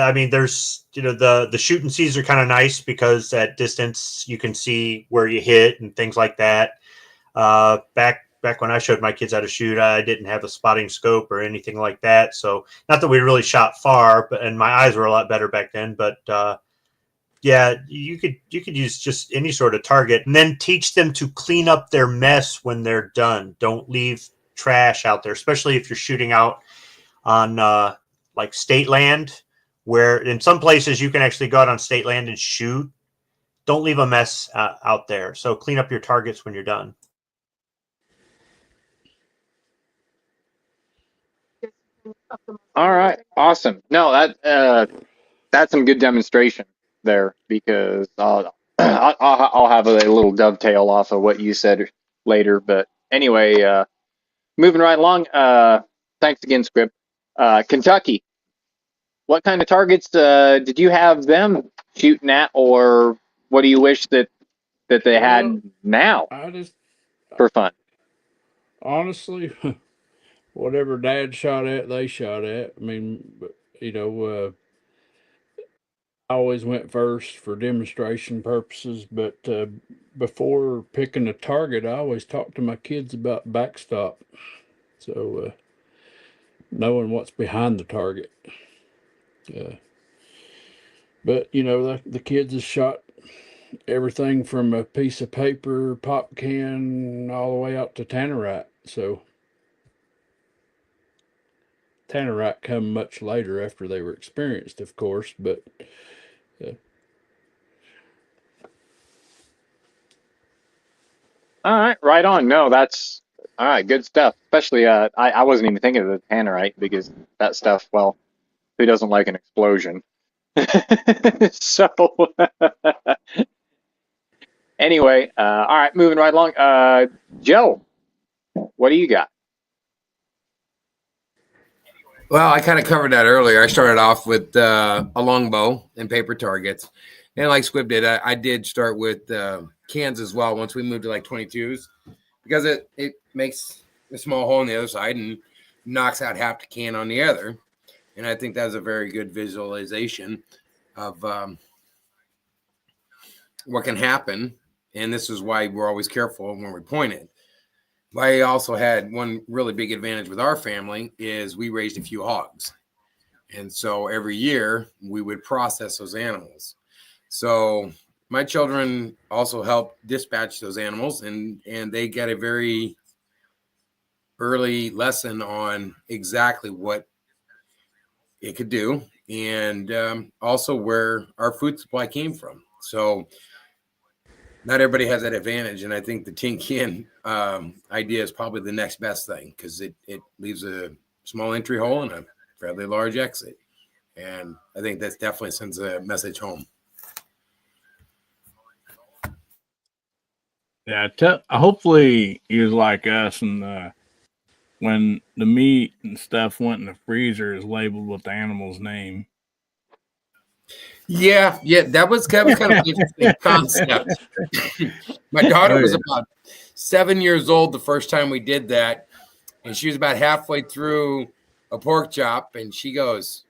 I mean, there's, the shoot and sees are kind of nice because at distance you can see where you hit and things like that. Back when I showed my kids how to shoot, I didn't have a spotting scope or anything like that. So not that we really shot far, and my eyes were a lot better back then, but, yeah, you could use just any sort of target, and then teach them to clean up their mess when they're done. Don't leave trash out there, especially if you're shooting out on like state land, where in some places you can actually go out on state land and shoot. Don't leave a mess out there. So clean up your targets when you're done. All right, awesome. No, that's some good demonstration there, because I'll have a little dovetail off of what you said later. But anyway, moving right along. Thanks again, Script. Kentucky, what kind of targets did you have them shooting at, or what do you wish that they had now I just for fun? honestly, whatever Dad shot at, they shot at. I mean, I always went first for demonstration purposes, but before picking a target, I always talked to my kids about backstop. So knowing what's behind the target. But the kids have shot everything from a piece of paper, pop can, all the way out to tannerite. So tannerite come much later after they were experienced, of course, but All right, right on. No, that's all right. Good stuff. Especially, I wasn't even thinking of the tannerite, because that stuff, well, who doesn't like an explosion? So, anyway, all right, moving right along. Joe, what do you got? Well, I kind of covered that earlier. I started off with a longbow and paper targets. And like Squib did, I did start with cans as well once we moved to like 22s, because it makes a small hole on the other side and knocks out half the can on the other. And I think that was a very good visualization of what can happen. And this is why we're always careful when we point it. I also had one really big advantage with our family is we raised a few hogs. And so every year we would process those animals. So my children also helped dispatch those animals, and they get a very early lesson on exactly what it could do, and also where our food supply came from. So not everybody has that advantage, and I think the tin can idea is probably the next best thing, because it leaves a small entry hole and a fairly large exit, and I think that definitely sends a message home. Yeah, hopefully he was like us, and when the meat and stuff went in the freezer, is labeled with the animal's name. Yeah, that was kind of an interesting concept. My daughter was about 7 years old the first time we did that, and she was about halfway through a pork chop, and she goes,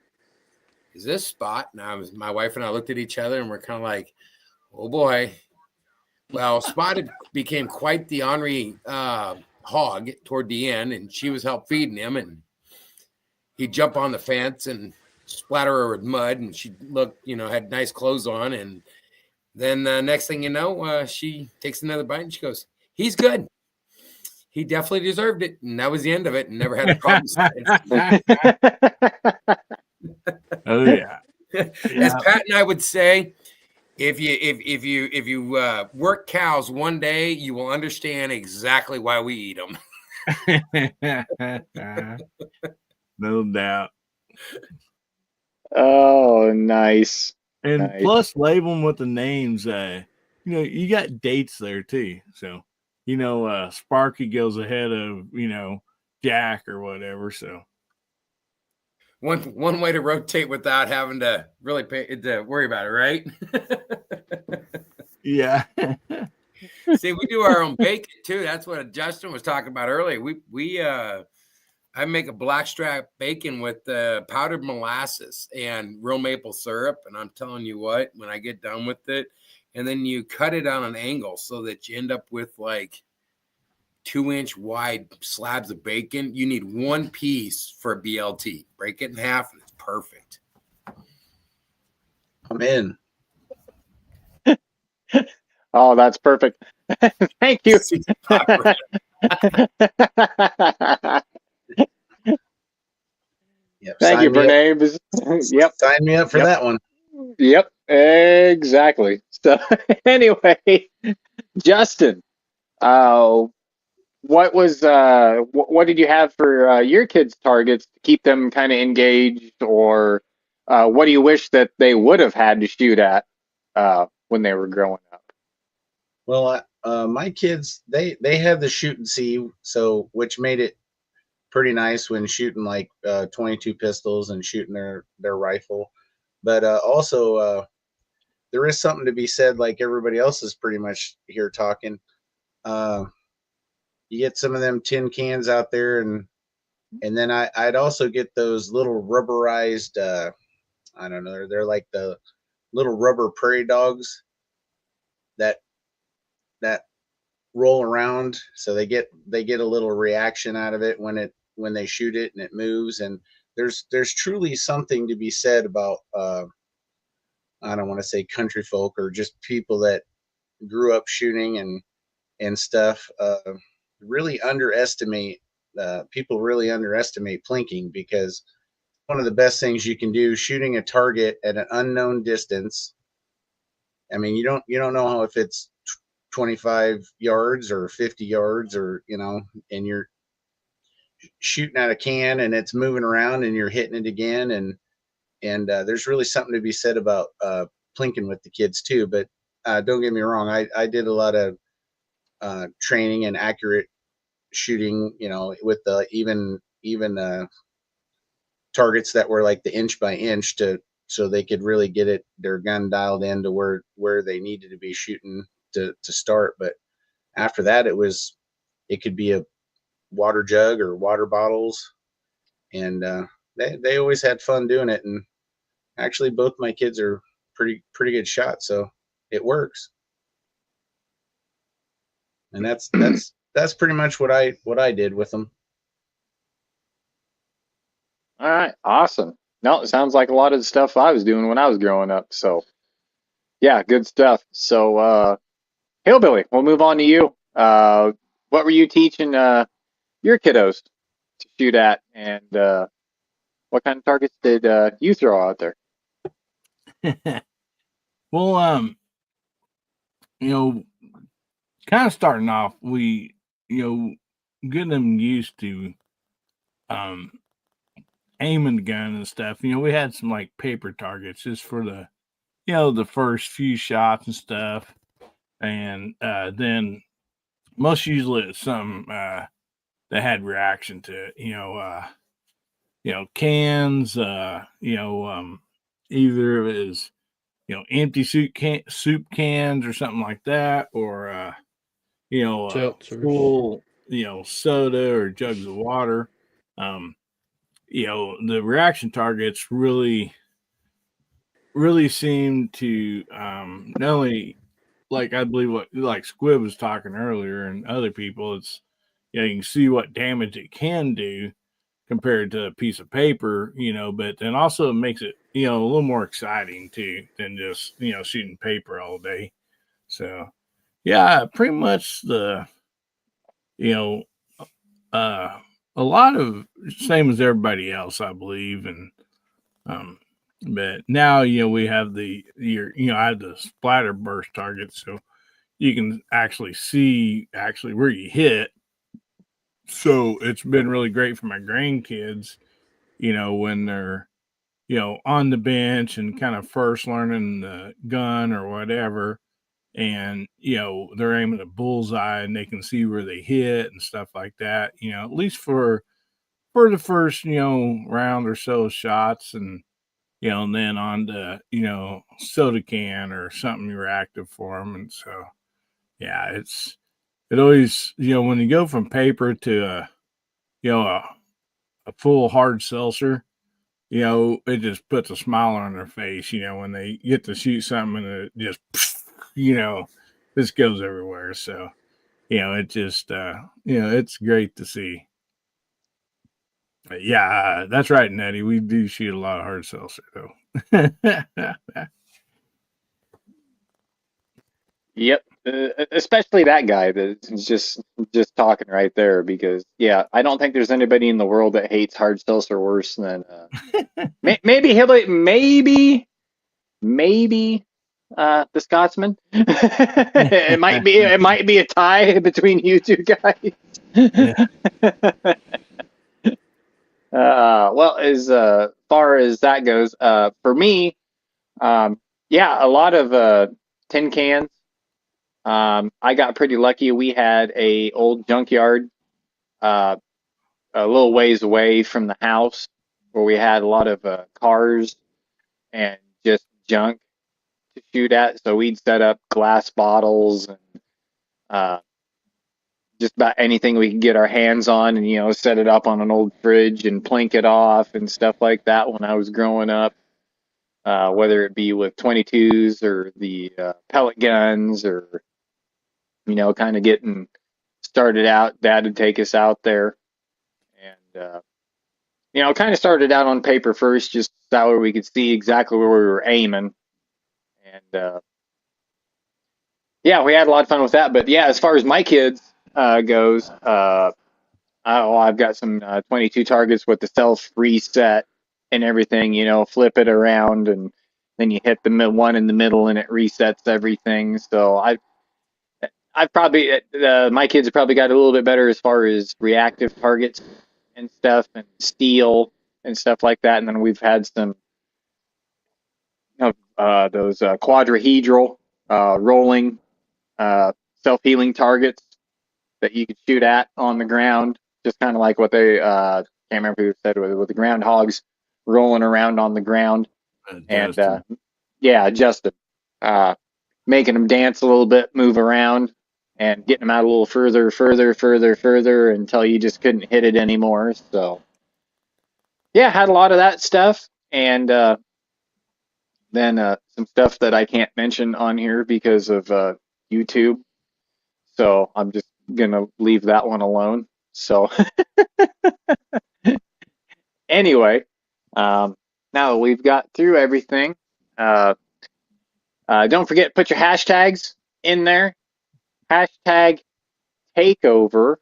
is this Spot? And my wife and I looked at each other and we're kind of like, oh boy. Well, Spotted became quite the ornery hog toward the end, and she was help feeding him, and he'd jump on the fence and splatter her with mud, and she looked, had nice clothes on, and then next thing you know, she takes another bite and she goes, "He's good. He definitely deserved it," and that was the end of it, and never had a problem. Oh yeah. As Pat and I would say, if you work cows one day, you will understand exactly why we eat them. No doubt. Oh, nice. And Nice. plus label them with the names. You got dates there too. So, Sparky goes ahead of, Jack or whatever. So one way to rotate without having to really worry about it, right? yeah. See, we do our own bacon too. That's what Justin was talking about earlier. I make a blackstrap bacon with powdered molasses and real maple syrup. And I'm telling you what, when I get done with it, and then you cut it on an angle so that you end up with like 2-inch wide slabs of bacon. You need one piece for a BLT. Break it in half and it's perfect. I'm in. Oh, that's perfect. Thank you. Yep, Thank you, sign me up. Bernabe. Yep. Sign me up for Yep. that one. Yep. Exactly. So anyway, Justin, what did you have for your kids' targets to keep them kind of engaged, or what do you wish that they would have had to shoot at when they were growing up? Well, my kids, they had the shoot and see, so which made it pretty nice when shooting like 22 pistols and shooting their rifle. But also, there is something to be said, like everybody else is pretty much here talking. You get some of them tin cans out there, and then I'd also get those little rubberized. I don't know, they're like the little rubber prairie dogs that roll around, so they get a little reaction out of it when they shoot it and it moves. And there's truly something to be said about I don't want to say country folk or just people that grew up shooting and stuff. Really underestimate people really underestimate plinking, because one of the best things you can do, shooting a target at an unknown distance. I mean, you don't know how, if it's 25 yards or 50 yards, or and you're shooting at a can and it's moving around and you're hitting it again, and there's really something to be said about plinking with the kids too. But don't get me wrong, I did a lot of training and accurate shooting, with the even targets that were like the inch by inch, so they could really get their gun dialed in to where they needed to be shooting to start. But after that, it could be a water jug or water bottles, and they always had fun doing it. And actually, both my kids are pretty good shots, so it works. And that's pretty much what I did with them. All right, awesome. No, it sounds like a lot of the stuff I was doing when I was growing up. So yeah, good stuff. So Hillbilly, we'll move on to you. What were you teaching your kiddos to shoot at, and what kind of targets did you throw out there? Well, kind of starting off, we, getting them used to aiming the gun and stuff. We had some like paper targets just for the, the first few shots and stuff. And then most usually it's something that had reaction to it, cans, either it was, empty soup cans or something like that, or Seltzers. full, soda or jugs of water. The reaction targets really really seem to not only, like, I believe what like Squib was talking earlier and other people, it's, you can see what damage it can do compared to a piece of paper, but then also it makes it, a little more exciting too than just, shooting paper all day. So yeah, pretty much you know, uh, a lot of same as everybody else, I believe. And, but now, we have I have the splatter burst target. So you can actually see where you hit. So it's been really great for my grandkids, when they're, on the bench and kind of first learning the gun or whatever. And, they're aiming a bullseye and they can see where they hit and stuff like that, at least for the first, round or so of shots. And, and then on to, soda can or something reactive for them. And so, yeah, it always, when you go from paper to a full hard seltzer, it just puts a smile on their face, when they get to shoot something and it just, this goes everywhere. So, it just, it's great to see. But yeah, that's right, Nettie. We do shoot a lot of hard seltzer, though. Yep. Especially that guy that's just talking right there, because yeah, I don't think there's anybody in the world that hates hard seltzer worse than maybe the Scotsman. It might be a tie between you two guys. Well, as far as that goes, for me, yeah, a lot of tin cans. I got pretty lucky. We had a old junkyard uh, a little ways away from the house where we had a lot of cars and just junk to shoot at. So we'd set up glass bottles and uh, just about anything we could get our hands on, and set it up on an old fridge and plink it off and stuff like that when I was growing up. Whether it be with 22s or the pellet guns, or kind of getting started out. Dad would take us out there, and kind of started out on paper first, just that way we could see exactly where we were aiming. And yeah, we had a lot of fun with that. But yeah, as far as my kids goes, I've got some 22 targets with the self reset and everything. Flip it around and then you hit the one in the middle and it resets everything. So I've probably my kids have probably got a little bit better as far as reactive targets and stuff, and steel and stuff like that. And then we've had some of those quadrahedral rolling self-healing targets that you could shoot at on the ground, just kind of like what they can't remember who said with the groundhogs rolling around on the ground. And yeah, Justin, making them dance a little bit, move around, and getting them out a little further until you just couldn't hit it anymore. So yeah, had a lot of that stuff, and then some stuff that I can't mention on here because of YouTube. So I'm just gonna leave that one alone. So anyway, now that we've got through everything, don't forget, put your hashtags in there. Hashtag takeover,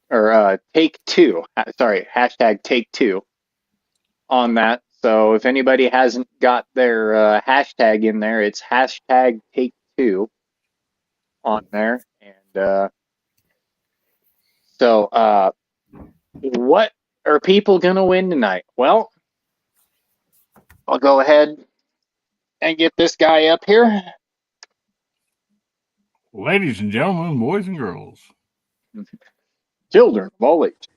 or take two. Sorry, hashtag take two on that. So if anybody hasn't got their hashtag in there, it's hashtag take two on there. And so what are people going to win tonight? Well, I'll go ahead and get this guy up here. Ladies and gentlemen, boys and girls, Children of all ages.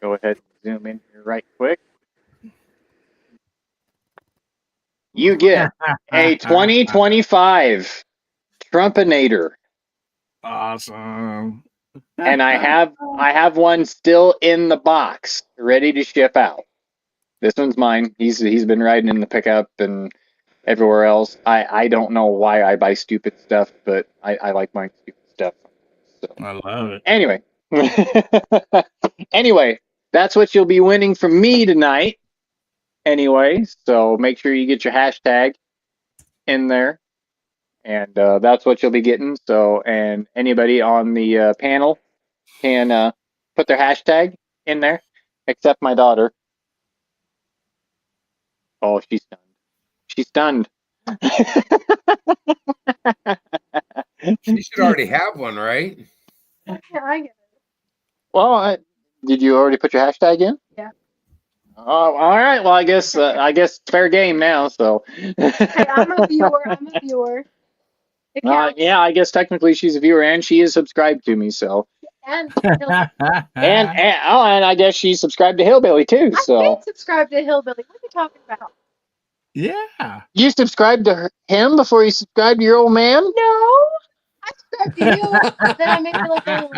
Go ahead and zoom in here right quick. You get a 2025 Trumpinator. Awesome. And I have one still in the box, ready to ship out. This one's mine. He's been riding in the pickup and everywhere else. I don't know why I buy stupid stuff, but I like buying stupid stuff. So I love it. anyway, anyway, that's what you'll be winning from me tonight. Anyway, so make sure you get your hashtag in there, and that's what you'll be getting. So, and anybody on the panel can put their hashtag in there, except my daughter. Oh, she's stunned. She's stunned. She should already have one, right? Yeah, I get it. Well, did you already put your hashtag in? Yeah. Oh, all right. Well, I guess it's fair game now. So. Hey, I'm a viewer. I'm a viewer. It counts. Yeah, I guess technically she's a viewer and she is subscribed to me. So. And And I guess she's subscribed to Hillbilly too. I So. did subscribe to Hillbilly. What are you talking about? Yeah. You subscribed to him before you subscribed to your old man? No, I subscribed to you. Then I made a little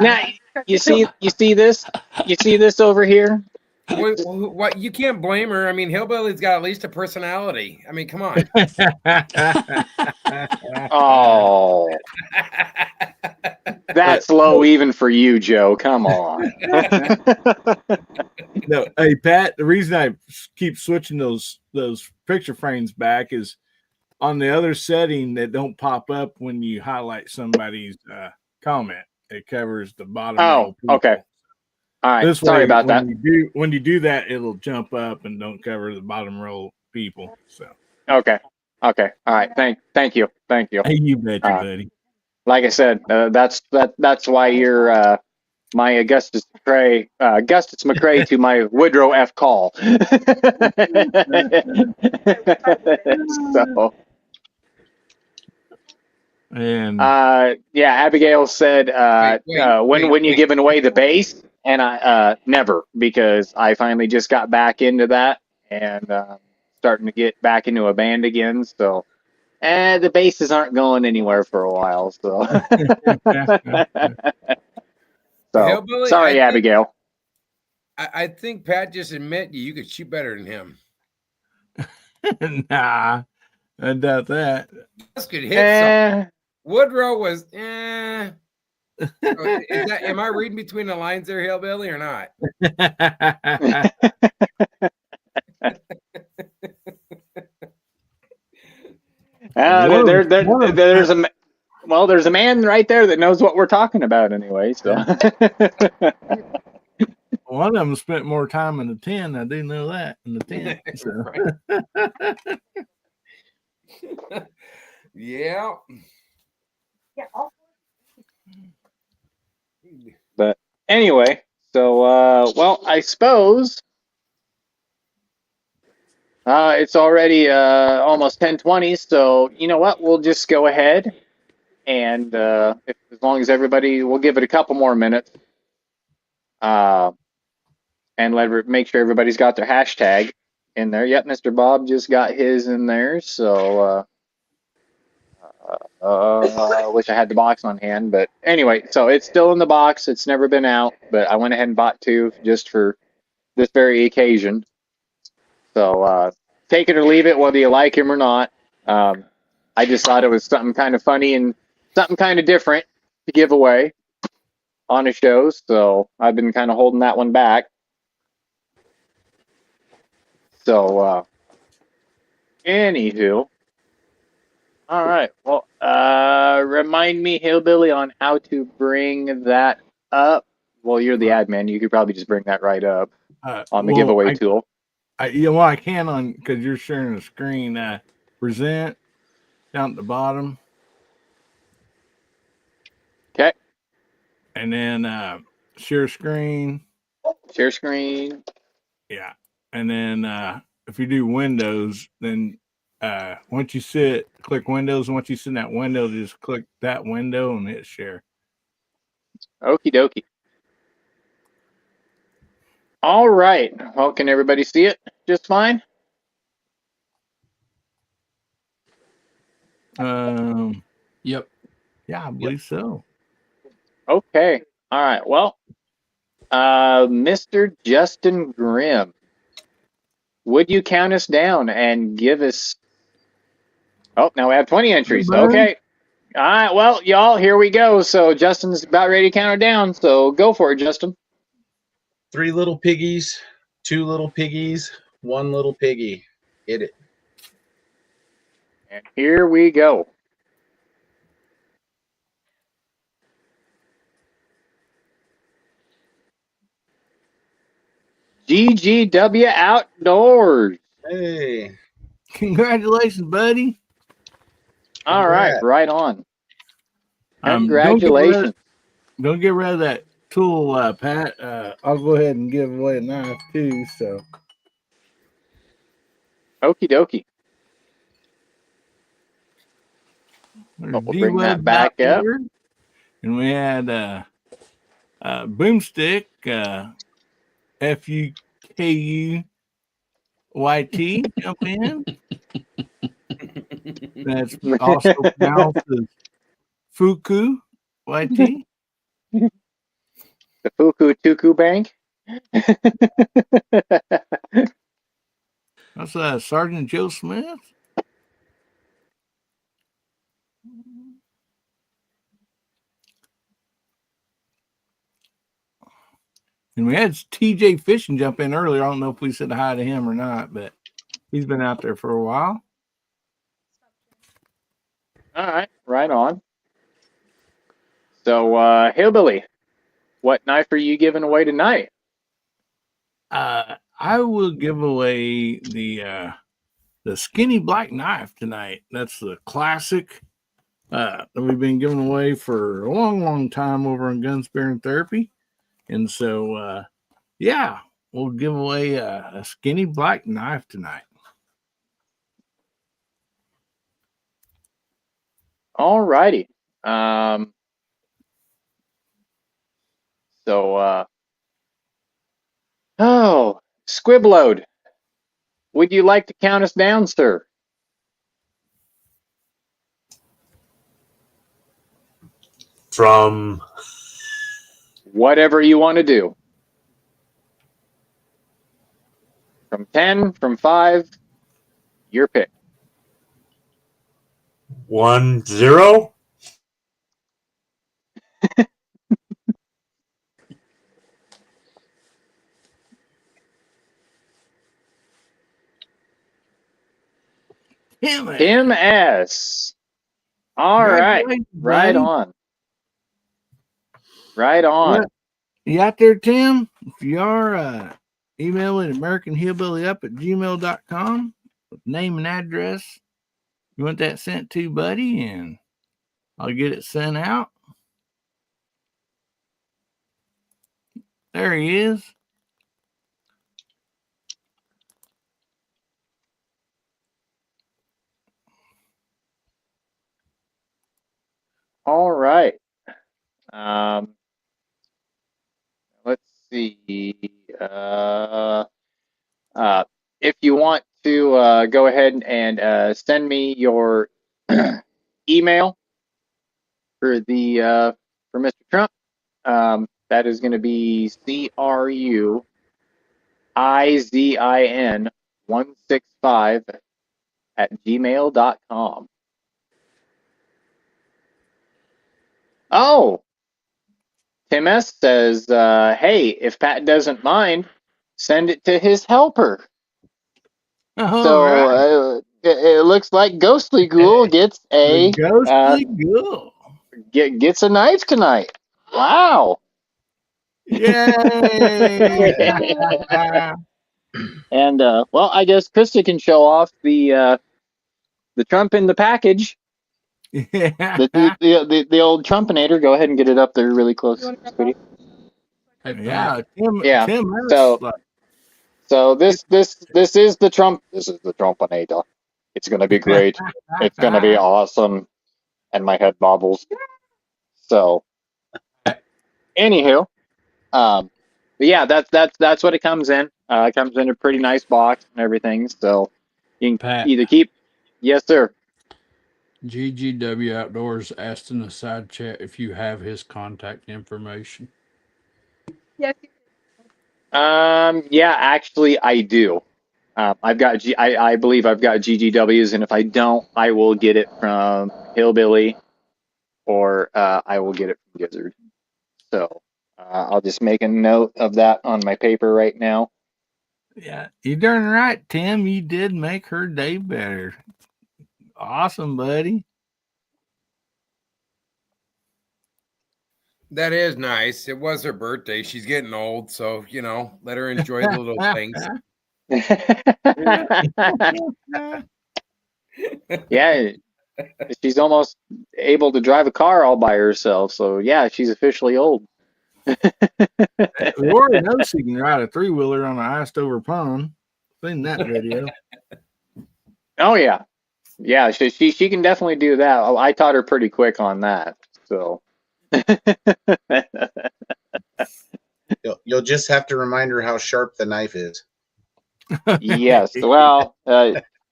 Now, you see this over here? What? You can't blame her. I mean, Hillbilly's got at least a personality. I mean, come on. Oh, that's low even for you, Joe. Come on. No, hey Pat. The reason I keep switching those picture frames back is on the other setting that don't pop up when you highlight somebody's comment. It covers the bottom. Oh, okay. All right. This Sorry way, about that. When you do that, it'll jump up and don't cover the bottom row people. So. Okay. All right. Thank you. Hey, you betcha, buddy. Like I said, that's why you're my Augustus McCrae to my Woodrow F. Call. So. And yeah, Abigail said when you giving away the bass, and I never, because I finally just got back into that and starting to get back into a band again. So the basses aren't going anywhere for a while. So Hillbilly, sorry, Abigail. I think Pat just admit you could shoot better than him. Nah, I doubt that. This could hit something. Woodrow was am I reading between the lines there, Hillbilly, or not? There's a man right there that knows what we're talking about anyway. So one of them spent more time in the 10. I do know that in the 10. So. Yeah. But anyway, so I suppose it's already almost 10:20. So you know what? We'll just go ahead and as long as we'll give it a couple more minutes, and make sure everybody's got their hashtag in there. Yep, Mr. Bob just got his in there. So. I wish I had the box on hand, but anyway, so it's still in the box. It's never been out, but I went ahead and bought 2 just for this very occasion. So take it or leave it, whether you like him or not. I just thought it was something kind of funny and something kind of different to give away on a show. So I've been kind of holding that one back. So anywho. All right. Well, remind me, Hillbilly, on how to bring that up. Well, you're the admin. You could probably just bring that right up on the giveaway tool. I can on because you're sharing the screen. Present down at the bottom. Okay. And then share screen. Share screen. Yeah. And then if you do Windows, then once you click Windows, and once you sit in that window, just click that window and hit share. Okie dokie. All right. Well, can everybody see it just fine? Yep. Yeah, I believe so. Okay. All right. Well, Mr. Justin Grimm, would you count us down and give us? Oh, now we have 20 entries. Hey, bud. Okay. All right. Well, y'all, here we go. So Justin's about ready to count it down. So go for it, Justin. 3 little piggies, 2 little piggies, 1 little piggy. Hit it. And here we go. GGW Outdoors. Hey. Congratulations, buddy. All right, Congrats. right on. Don't Congratulations. get rid of that tool, Pat. I'll go ahead and give away a knife too. So, Okie dokie. there's We'll bring that D-Web back up. Outdoors. And we had Boomstick, FUKUYT jump in. That's also pronounced as Fuku YT. The Fuku Tuku Bank. That's Sergeant Joe Smith. And we had TJ Fishing jump in earlier. I don't know if we said hi to him or not, but he's been out there for a while. All right, right on. So, Hillbilly, what knife are you giving away tonight? I will give away the skinny black knife tonight. That's the classic that we've been giving away for a long, long time over on Gun Sparing Therapy. And so, yeah, we'll give away a skinny black knife tonight. All righty. Squibload, would you like to count us down, sir? From Whatever you want to do. From 10, from 5, your pick. 1, 0. Tim S. All right. Right on. Right on. You out there, Tim? If you are, email it AmericanHillbillyUp@gmail.com with name and address you want that sent to, buddy, and I'll get it sent out. There he is. All right. Let's see. If you want to go ahead and send me your email for the for Mr. Trump, that is going to be CRUIZIN165 Oh, Tim S says, hey, if Pat doesn't mind, send it to his helper. So it looks like Ghostly Ghoul gets a Ghostly Ghoul gets a knife tonight. Wow! Yay! And well, I guess Krista can show off the Trump in the package. The old Trumpinator. Go ahead and get it up there really close, sweetie. Yeah, yeah. Tim So this is the Trump. This is the Trumpinator. It's gonna be great. It's gonna be awesome. And my head bobbles. So, anywho, but yeah, that's what it comes in. It comes in a pretty nice box and everything. So you can either keep. Yes, sir. GGW Outdoors asked in the side chat if you have his contact information. Yes. Yeah, actually, I do. I believe I've got GGWs, and if I don't, I will get it from Hillbilly, or I will get it from Gizzard. So I'll just make a note of that on my paper right now. Yeah, you're darn right, Tim. You did make her day better. Awesome, buddy. That is nice. It was her birthday. She's getting old, so let her enjoy the little things. Yeah, she's almost able to drive a car all by herself. So yeah, she's officially old. Lori knows she can ride a 3-wheeler on an iced over pond. Seen that video. Oh yeah, yeah. She can definitely do that. I taught her pretty quick on that. So. You'll just have to remind her how sharp the knife is. Yes. Well,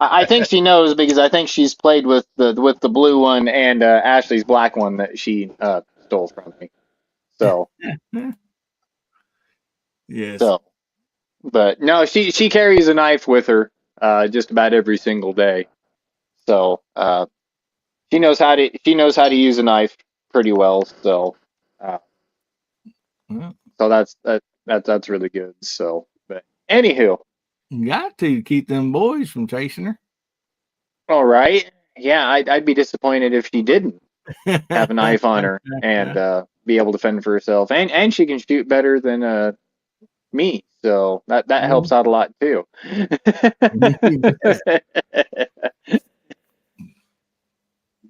I think she knows because I think she's played with the blue one and Ashley's black one that she stole from me. So. Yes. So, but no, she carries a knife with her just about every single day. So she knows how to use a knife pretty well. So that's really good. So, but anywho, got to keep them boys from chasing her. All right, yeah, I'd be disappointed if she didn't have a knife on her and be able to fend for herself, and she can shoot better than me, so that helps out a lot too.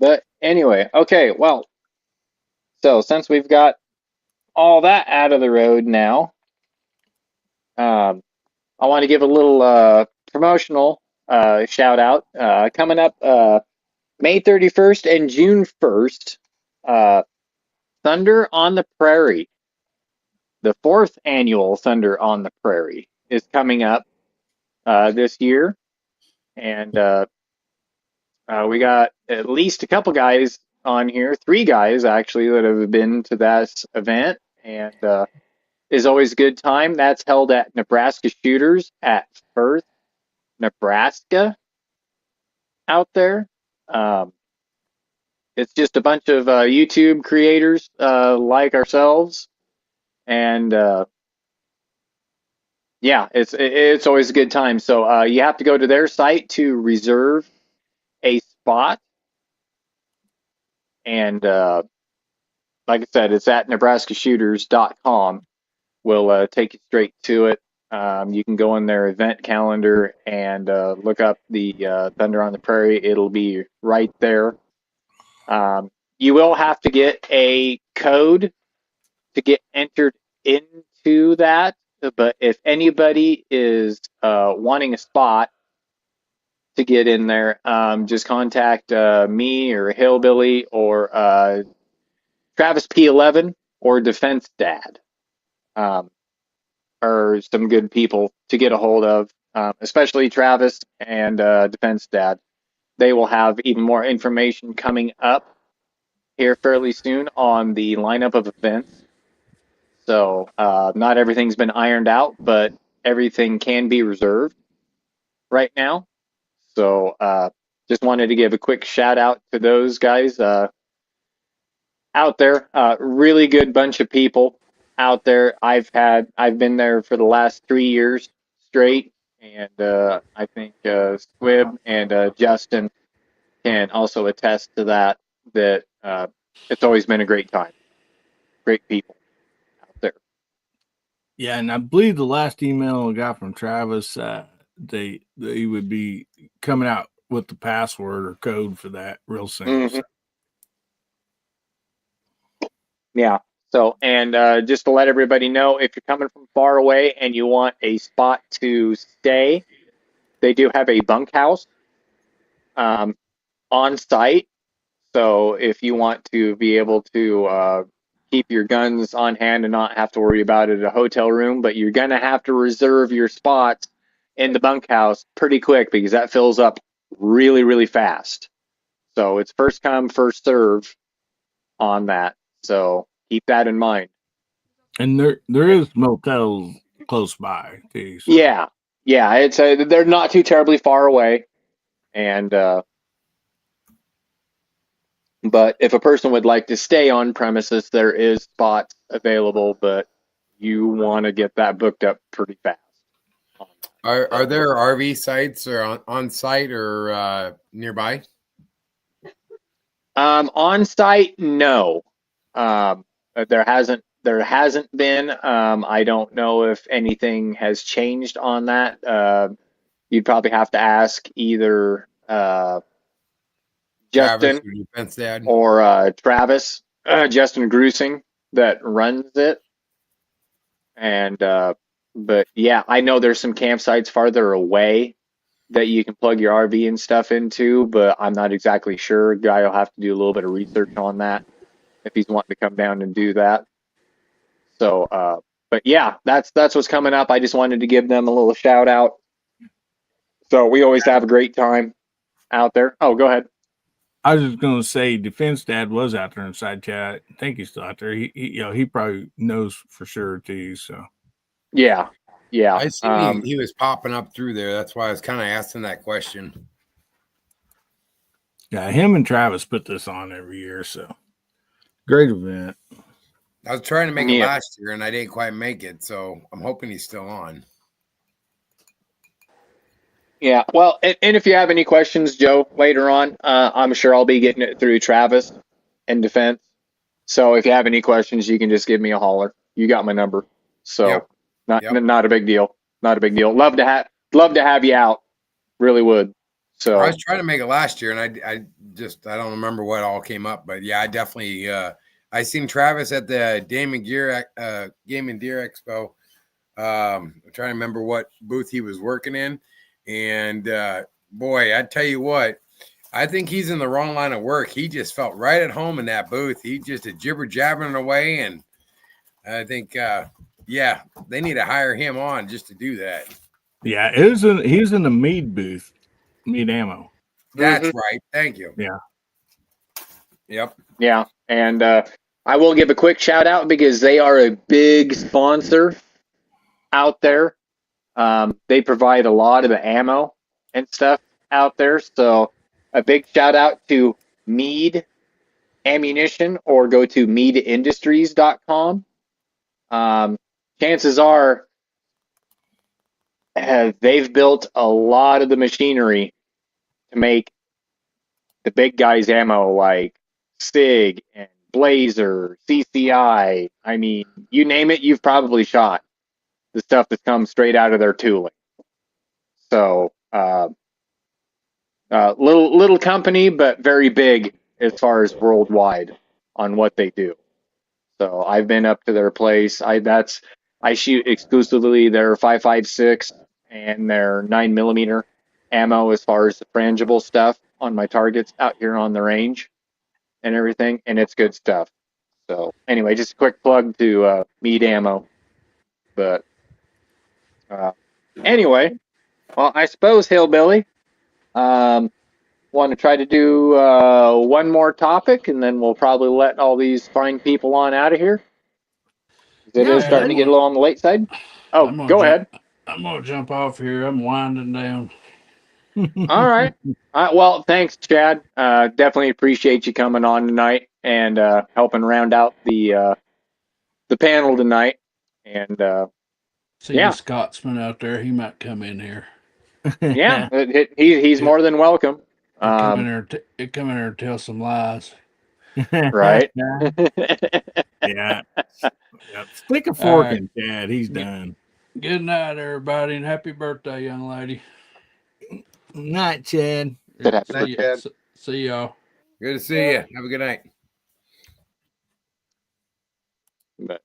But anyway, okay, well, so since we've got all that out of the road now, I want to give a little promotional shout out coming up May 31st and June 1st. Thunder on the Prairie, the 4th annual Thunder on the Prairie, is coming up this year, and we got at least a couple guys on here, 3 guys actually that have been to that event, and is always a good time. That's held at Nebraska Shooters at Firth, Nebraska, out there. It's just a bunch of YouTube creators like ourselves, and yeah, it's always a good time. So you have to go to their site to reserve a spot, and like I said, it's at nebraskashooters.com. We'll take you straight to it. You can go in their event calendar and look up the Thunder on the Prairie. It'll be right there. You will have to get a code to get entered into that, but if anybody is wanting a spot to get in there, just contact me or Hillbilly or Travis P11 or Defense Dad. Are some good people to get a hold of, especially Travis and Defense Dad. They will have even more information coming up here fairly soon on the lineup of events. So not everything's been ironed out, but everything can be reserved right now. So just wanted to give a quick shout out to those guys out there. Really good bunch of people out there. I've been there for the last 3 years straight, and I think Squib and Justin can also attest to that. That it's always been a great time. Great people out there. Yeah, and I believe the last email I got from Travis, they would be coming out with the password or code for that real soon. Mm-hmm. Yeah. So, and just to let everybody know, if you're coming from far away and you want a spot to stay, they do have a bunkhouse on site. So if you want to be able to keep your guns on hand and not have to worry about it at a hotel room, but you're going to have to reserve your spots in the bunkhouse pretty quick because that fills up really, really fast. So it's first come, first serve on that. So keep that in mind. And there is motels close by too. So. Yeah. yeah, they're not too terribly far away, and but if a person would like to stay on premises, there is spots available, but you want to get that booked up pretty fast. Are there RV sites or on site or nearby? On site, no. There hasn't been. I don't know if anything has changed on that. You'd probably have to ask either Travis Justin or Defense Dad? or Travis, Justin Grusing, that runs it. And but yeah, I know there's some campsites farther away that you can plug your RV and stuff into, but I'm not exactly sure. Guy will have to do a little bit of research on that if he's wanting to come down and do that. So, but yeah, that's what's coming up. I just wanted to give them a little shout out. So we always have a great time out there. Oh, go ahead. I was just going to say, Defense Dad was out there in side chat. I think he's still out there. He probably knows for sure too. So Yeah, yeah. I seen he was popping up through there. That's why I was kind of asking that question. yeah, him and Travis put this on every year. So great event. I was trying to make it Yeah. last year and I didn't quite make it, so I'm hoping he's still on. Yeah, well, and if you have any questions, Joe, later on, I'm sure I'll be getting it through Travis in Defense. So if you have any questions, you can just give me a holler. You got my number. So Yep. not a big deal. Not a big deal. Love to have you out. Really would. So I was trying to make it last year, and I don't remember what all came up, but yeah, I definitely I seen Travis at the Game and Deer Expo. I'm trying to remember what booth he was working in, and boy, I tell you what, I think he's in the wrong line of work. He just felt right at home in that booth. He just a jibber jabbering away, and I think yeah, they need to hire him on just to do that. Yeah, he's in the Mead booth, Mead Ammo. That's right. Thank you. Yeah. Yep. yeah, and I will give a quick shout out because they are a big sponsor out there. They provide a lot of the ammo and stuff out there. So a big shout out to Mead Ammunition, or go to meadindustries.com. Chances are they've built a lot of the machinery to make the big guys ammo like SIG and Blazer, CCI. I mean, you name it, you've probably shot the stuff that's come straight out of their tooling. So, little company, but very big as far as worldwide on what they do. So I've been up to their place. I shoot exclusively their 5.56 and their 9mm ammo as far as the frangible stuff on my targets out here on the range and everything, and it's good stuff. So anyway, just a quick plug to Mead Ammo. But anyway, well, I suppose, Hillbilly, want to try to do one more topic, and then we'll probably let all these fine people on out of here. It is starting to get a little on the late side. Oh, go ahead. I'm gonna jump off here. I'm winding down. All right. Well, thanks, Chad. Definitely appreciate you coming on tonight and helping round out the panel tonight. And See yeah, the Scotsman out there. He might come in here. yeah, he's more than welcome. Come in here and tell some lies. Right. Yeah. Yep. Stick a fork in Chad. He's done. Good night, everybody, and happy birthday, young lady. Night, Chad. Night, Chad. See y'all. Good to see you. Have a good night. But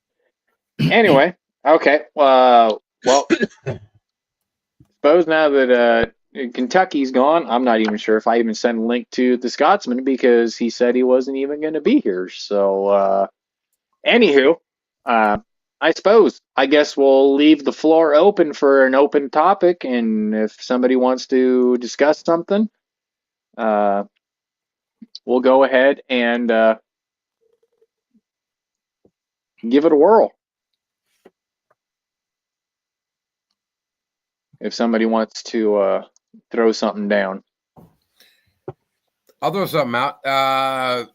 anyway, okay. Well, suppose now that Kentucky's gone, I'm not even sure if I even sent a link to the Scotsman because he said he wasn't even going to be here. So, anywho, I guess we'll leave the floor open for an open topic, and if somebody wants to discuss something, we'll go ahead and give it a whirl. if somebody wants to throw something down. I'll throw something out.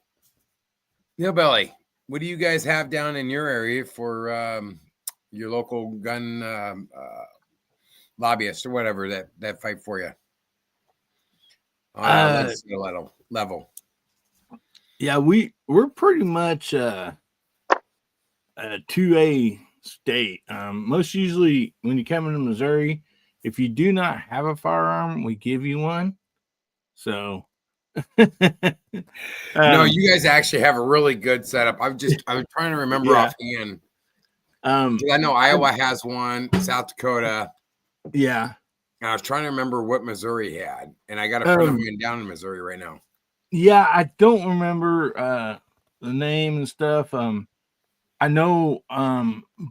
Hillbilly, what do you guys have down in your area for your local gun lobbyists or whatever that fight for you on a legislative level? Yeah, we're pretty much a 2A state. Most usually when you come into Missouri, if you do not have a firearm, we give you one. So no, you guys actually have a really good setup. I was trying to remember offhand. I know Iowa has one, South Dakota. Yeah. And I was trying to remember what Missouri had, and I got a friend of mine down in Missouri right now. Yeah, I don't remember the name and stuff. I know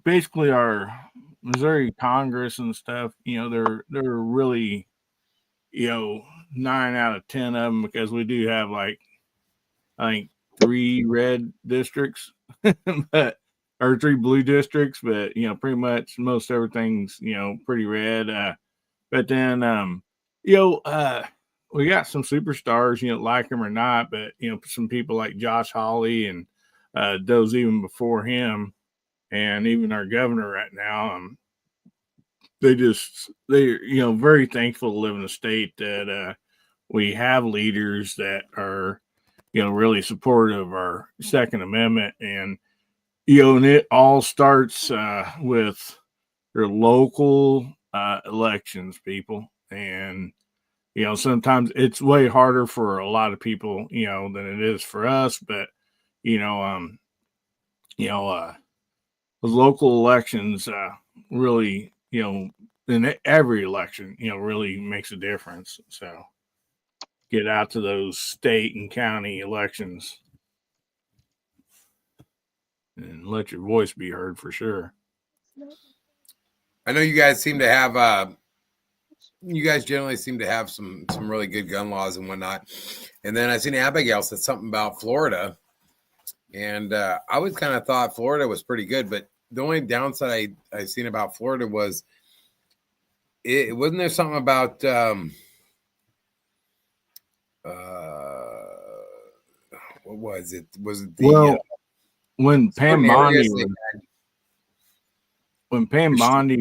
basically our Missouri Congress and stuff, they're really, 9 out of 10 of them, because we do have like, I think 3 red districts, or 3 blue districts, but pretty much most everything's pretty red. But then we got some superstars, like him or not, but some people like Josh Hawley and those even before him, and even our governor right now. They're very thankful to live in a state that we have leaders that are really supportive of our Second Amendment, and and it all starts with your local elections, people. And sometimes it's way harder for a lot of people than it is for us, but those local elections really in every election really makes a difference. So get out to those state and county elections and let your voice be heard for sure. I know you guys seem to have you guys generally seem to have some really good gun laws and whatnot. And then I seen Abigail said something about Florida, and I always kind of thought Florida was pretty good, but the only downside I seen about Florida was it wasn't there something about what was it? Was it the when Pam Bondi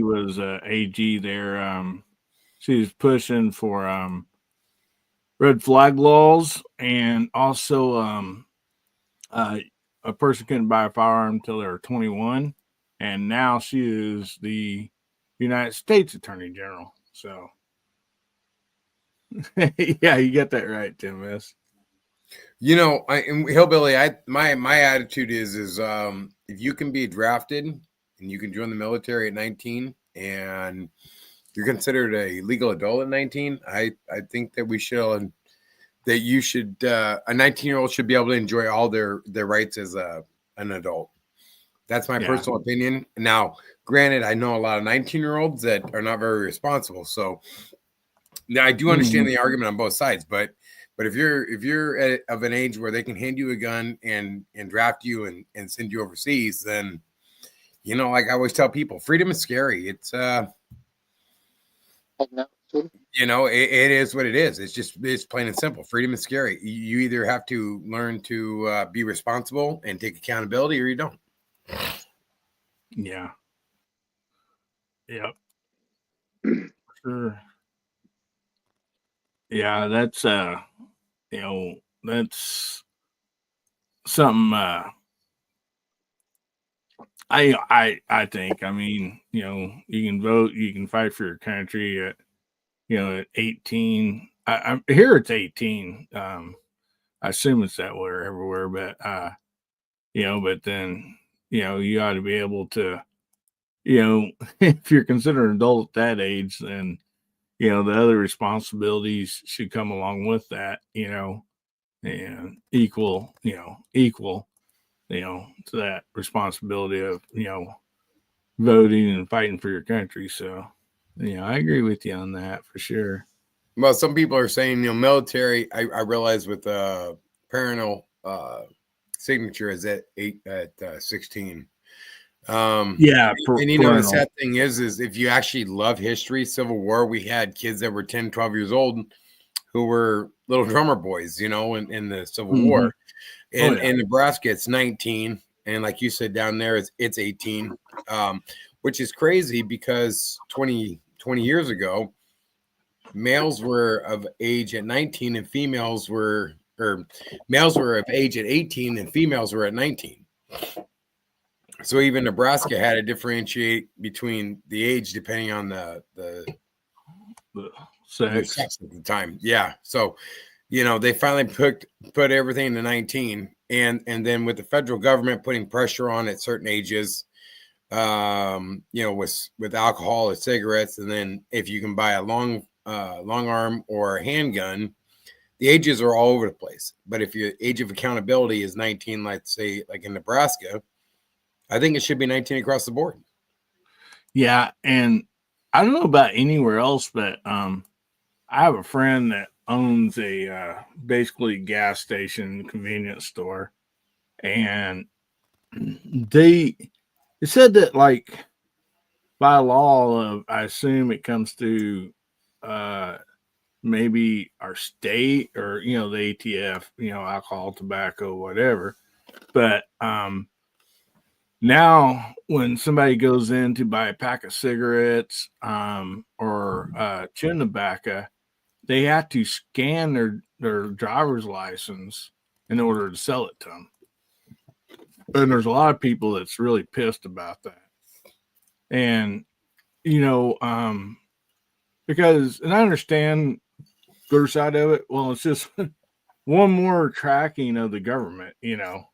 was AG there, she was pushing for red flag laws, and also a person couldn't buy a firearm until they were 21, and now she is the United States Attorney General. So yeah, you got that right, Tim S. Hillbilly, my attitude is if you can be drafted and you can join the military at 19 and you're considered a legal adult at 19, I think that we should that you should a 19-year-old should be able to enjoy all their rights as an adult. That's my personal opinion. Now, granted, I know a lot of 19-year-olds that are not very responsible, so now I do understand the argument on both sides, but if you're of an age where they can hand you a gun and draft you and send you overseas, then like I always tell people, freedom is scary. It's it is what it is. It's plain and simple. Freedom is scary. You either have to learn to be responsible and take accountability, or you don't. Yeah. Yep. Sure. Yeah, that's that's something I think. I mean, you can vote, you can fight for your country at at 18. I'm here it's 18. I assume it's that way everywhere, but but then you ought to be able to if you're considered an adult at that age, then the other responsibilities should come along with that, and equal to that responsibility of voting and fighting for your country. So I agree with you on that for sure. Well, some people are saying military. I realize with parental signature is at 16. Yeah, And you know, the parental. sad thing is if you actually love history, Civil War, we had kids that were 10, 12 years old who were little drummer boys, you know, in the Civil War. And in Nebraska, it's 19. And like you said, down there, it's 18, which is crazy because 20 years ago, males were of age at 19 and females were, or males were of age at 18 and females were at 19. So even Nebraska had to differentiate between the age depending on the sex at the time. Yeah. So, you know, they finally put everything to 19, and then with the federal government putting pressure on at certain ages, you know, with alcohol or cigarettes, and then if you can buy a long arm or a handgun, the ages are all over the place. But if your age of accountability is 19, let's say like in Nebraska, I think it should be 19 across the board. Yeah, and I don't know about anywhere else, but I have a friend that owns a basically gas station convenience store, and it said that like by law, I assume it comes to maybe our state or you know the ATF, you know, alcohol, tobacco, whatever, but now when somebody goes in to buy a pack of cigarettes or chewing tobacco, they have to scan their driver's license in order to sell it to them. And there's a lot of people that's really pissed about that. And, you know, because, and I understand their side of it. Well, it's just one more tracking of the government, you know.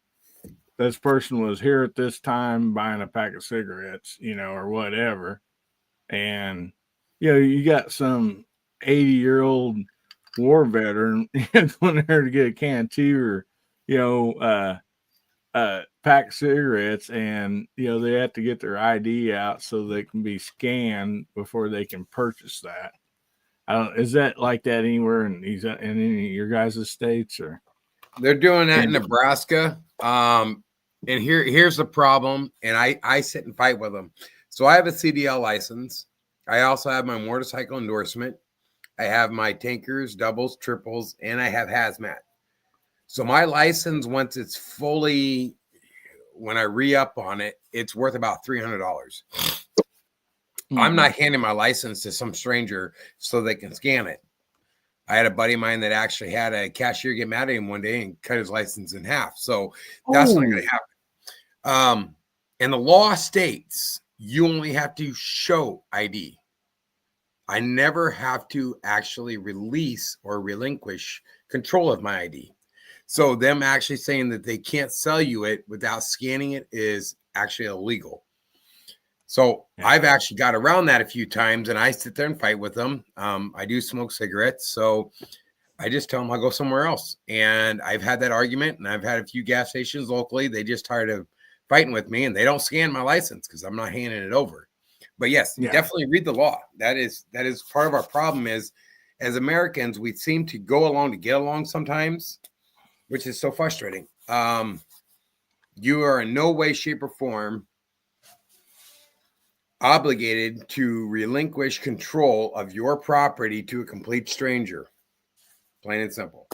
This person was here at this time buying a pack of cigarettes, you know, or whatever. And, you know, you got some 80-year-old war veteran going there to get a can too, or, you know, pack of cigarettes, and, you know, they have to get their ID out so they can be scanned before they can purchase that. Is that like that anywhere in any of your guys' states? Or they're doing that in Nebraska. And here's the problem. And I sit and fight with them. So I have a CDL license. I also have my motorcycle endorsement. I have my tankers, doubles, triples, and I have hazmat. So my license, once it's fully, when I re-up on it, it's worth about $300. I'm not handing my license to some stranger so they can scan it. I had a buddy of mine that actually had a cashier get mad at him one day and cut his license in half. So that's not going to happen. And the law states you only have to show ID. I never have to actually release or relinquish control of my ID. So them actually saying that they can't sell you it without scanning it is actually illegal. So I've actually got around that a few times, and I sit there and fight with them. I do smoke cigarettes, so I just tell them I'll go somewhere else. And I've had that argument, and I've had a few gas stations locally. They just tired of fighting with me, and they don't scan my license because I'm not handing it over. But yes, definitely read the law. That is part of our problem is, as Americans, we seem to go along to get along sometimes, which is so frustrating. You are in no way, shape, or form obligated to relinquish control of your property to a complete stranger. Plain and simple.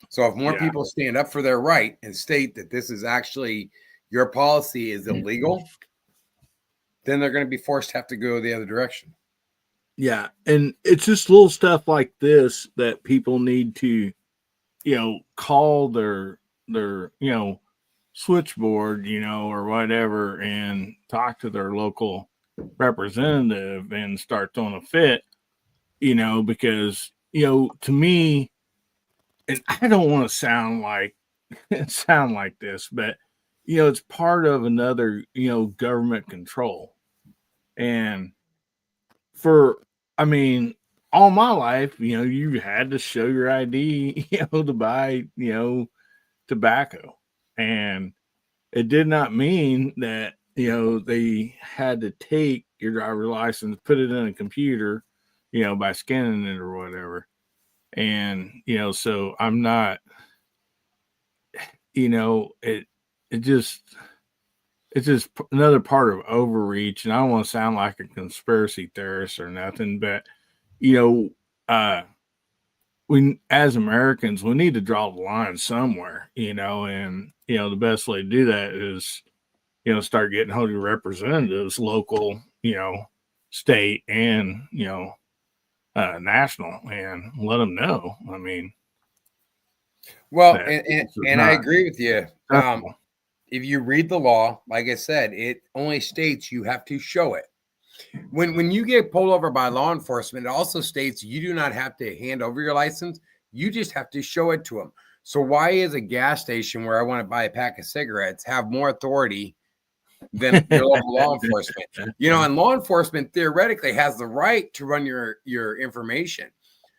So if more people stand up for their right and state that this is actually your policy is illegal, then they're going to be forced to have to go the other direction. Yeah. And it's just little stuff like this that people need to, you know, call their, you know, switchboard, you know, or whatever, and talk to their local representative and start throwing a fit, you know, because, you know, to me, and I don't want to sound like this, but, you know, it's part of another, you know, government control. And I mean, all my life, you know, you had to show your ID, you know, to buy, you know, tobacco. And it did not mean that, you know, they had to take your driver's license, put it in a computer, you know, by scanning it or whatever. And, you know, so I'm not, you know, it just, it's just another part of overreach. And I don't want to sound like a conspiracy theorist or nothing, but we as Americans, we need to draw the line somewhere, and the best way to do that is, start getting hold of your representatives, local, state, and national, and let them know. I mean, well, and I agree with you. Acceptable. If you read the law, like I said, it only states you have to show it. When you get pulled over by law enforcement, it also states you do not have to hand over your license. You just have to show it to them. So why is a gas station where I want to buy a pack of cigarettes have more authority than your local law enforcement? And law enforcement theoretically has the right to run your information.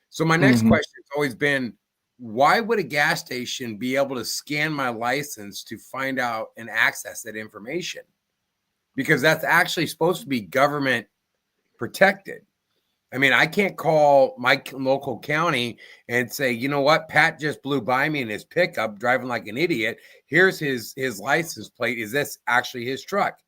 So my next question has always been, why would a gas station be able to scan my license to find out and access that information? Because that's actually supposed to be government protected. I mean, I can't call my local county and say, you know what, Pat just blew by me in his pickup driving like an idiot. Here's his license plate. Is this actually his truck?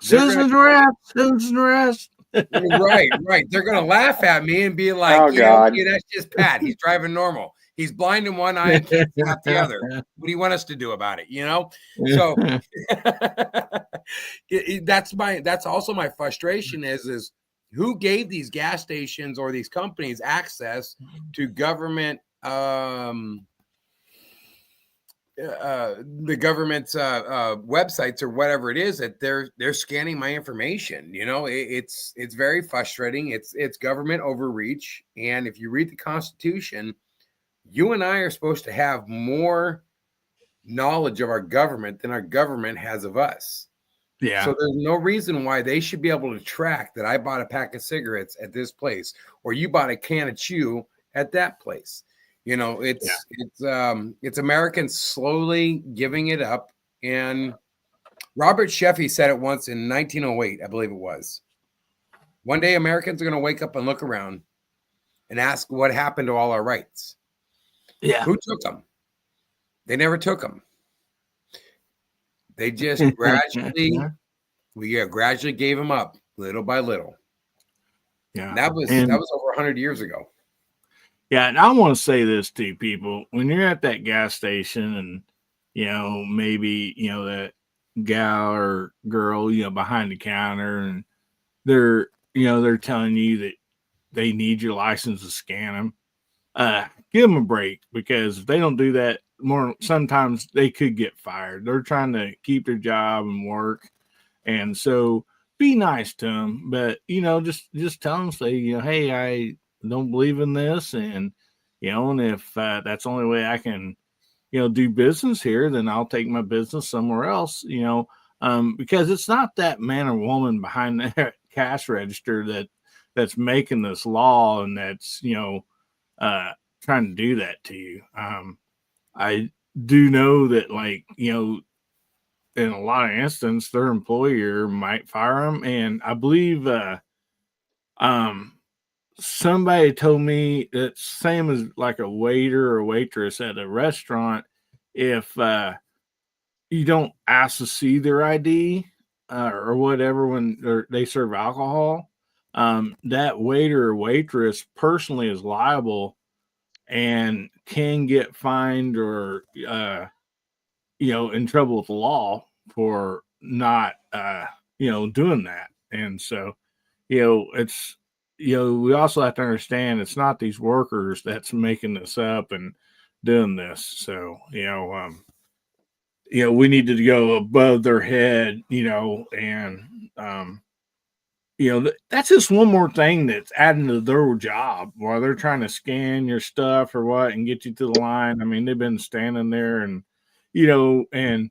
Citizen arrest. Right. They're going to laugh at me and be like, Oh, God. That's just Pat. He's driving normal. He's blind in one eye and can't see out the other. What do you want us to do about it? So that's also my frustration is who gave these gas stations or these companies access to government, the government's websites or whatever it is that they're scanning my information. It's very frustrating. It's government overreach. And if you read the Constitution, you and I are supposed to have more knowledge of our government than our government has of us. Yeah. So there's no reason why they should be able to track that I bought a pack of cigarettes at this place or you bought a can of chew at that place. It's Americans slowly giving it up. And Robert Sheffy said it once in 1908, I believe it was. One day Americans are going to wake up and look around and ask what happened to all our rights. Yeah. Who took them? They never took them. They just gradually gave them up little by little. Yeah. And that was over 100 years ago. Yeah, and I want to say this to people: when you're at that gas station, and maybe that gal or girl, behind the counter, and they're telling you that they need your license to scan them. Give them a break, because if they don't do that, sometimes they could get fired. They're trying to keep their job and work, and so be nice to them. But just tell them, say, hey, I don't believe in this, and and if that's the only way I can do business here, then I'll take my business somewhere else. Because it's not that man or woman behind that cash register that's making this law, and that's trying to do that to you. I do know that, in a lot of instances, their employer might fire them, and I believe somebody told me it's same as like a waiter or waitress at a restaurant. If you don't ask to see their ID or whatever when they serve alcohol, that waiter or waitress personally is liable and can get fined or in trouble with the law for not doing that. And so it's we also have to understand it's not these workers that's making this up and doing this. So we need to go above their head, and that's just one more thing that's adding to their job while they're trying to scan your stuff or what and get you to the line. I mean, they've been standing there and and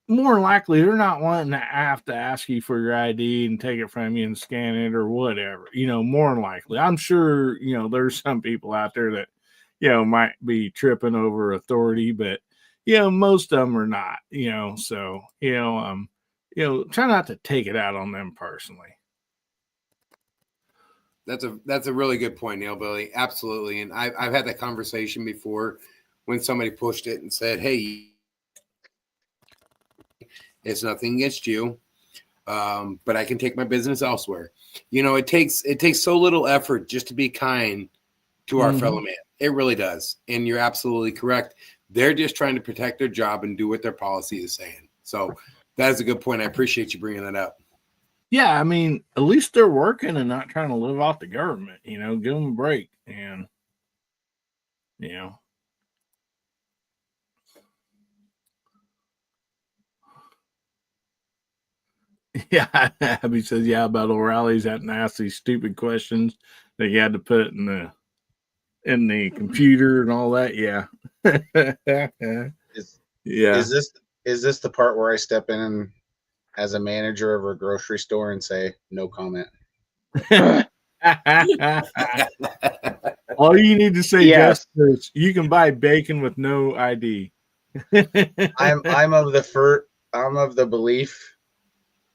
more than likely they're not wanting to have to ask you for your ID and take it from you and scan it or whatever. More than likely, I'm sure there's some people out there that might be tripping over authority, but most of them are not. So try not to take it out on them personally. That's a really good point, Neil Billy. Absolutely. And I've had that conversation before when somebody pushed it and said, hey, It's nothing against you. But I can take my business elsewhere. You know, it takes so little effort just to be kind to our fellow man. It really does. And you're absolutely correct. They're just trying to protect their job and do what their policy is saying. So that is a good point. I appreciate you bringing that up. Yeah, I mean, at least they're working and not trying to live off the government. You know, give them a break, and you know. Yeah, Abby says, yeah, about O'Reilly's had to ask these stupid questions that you had to put in the computer and all that. Yeah. Yeah. Is this the part where I step in as a manager of a grocery store and say no comment? All you need to say, Yes. Justin, is you can buy bacon with no ID. I'm of the belief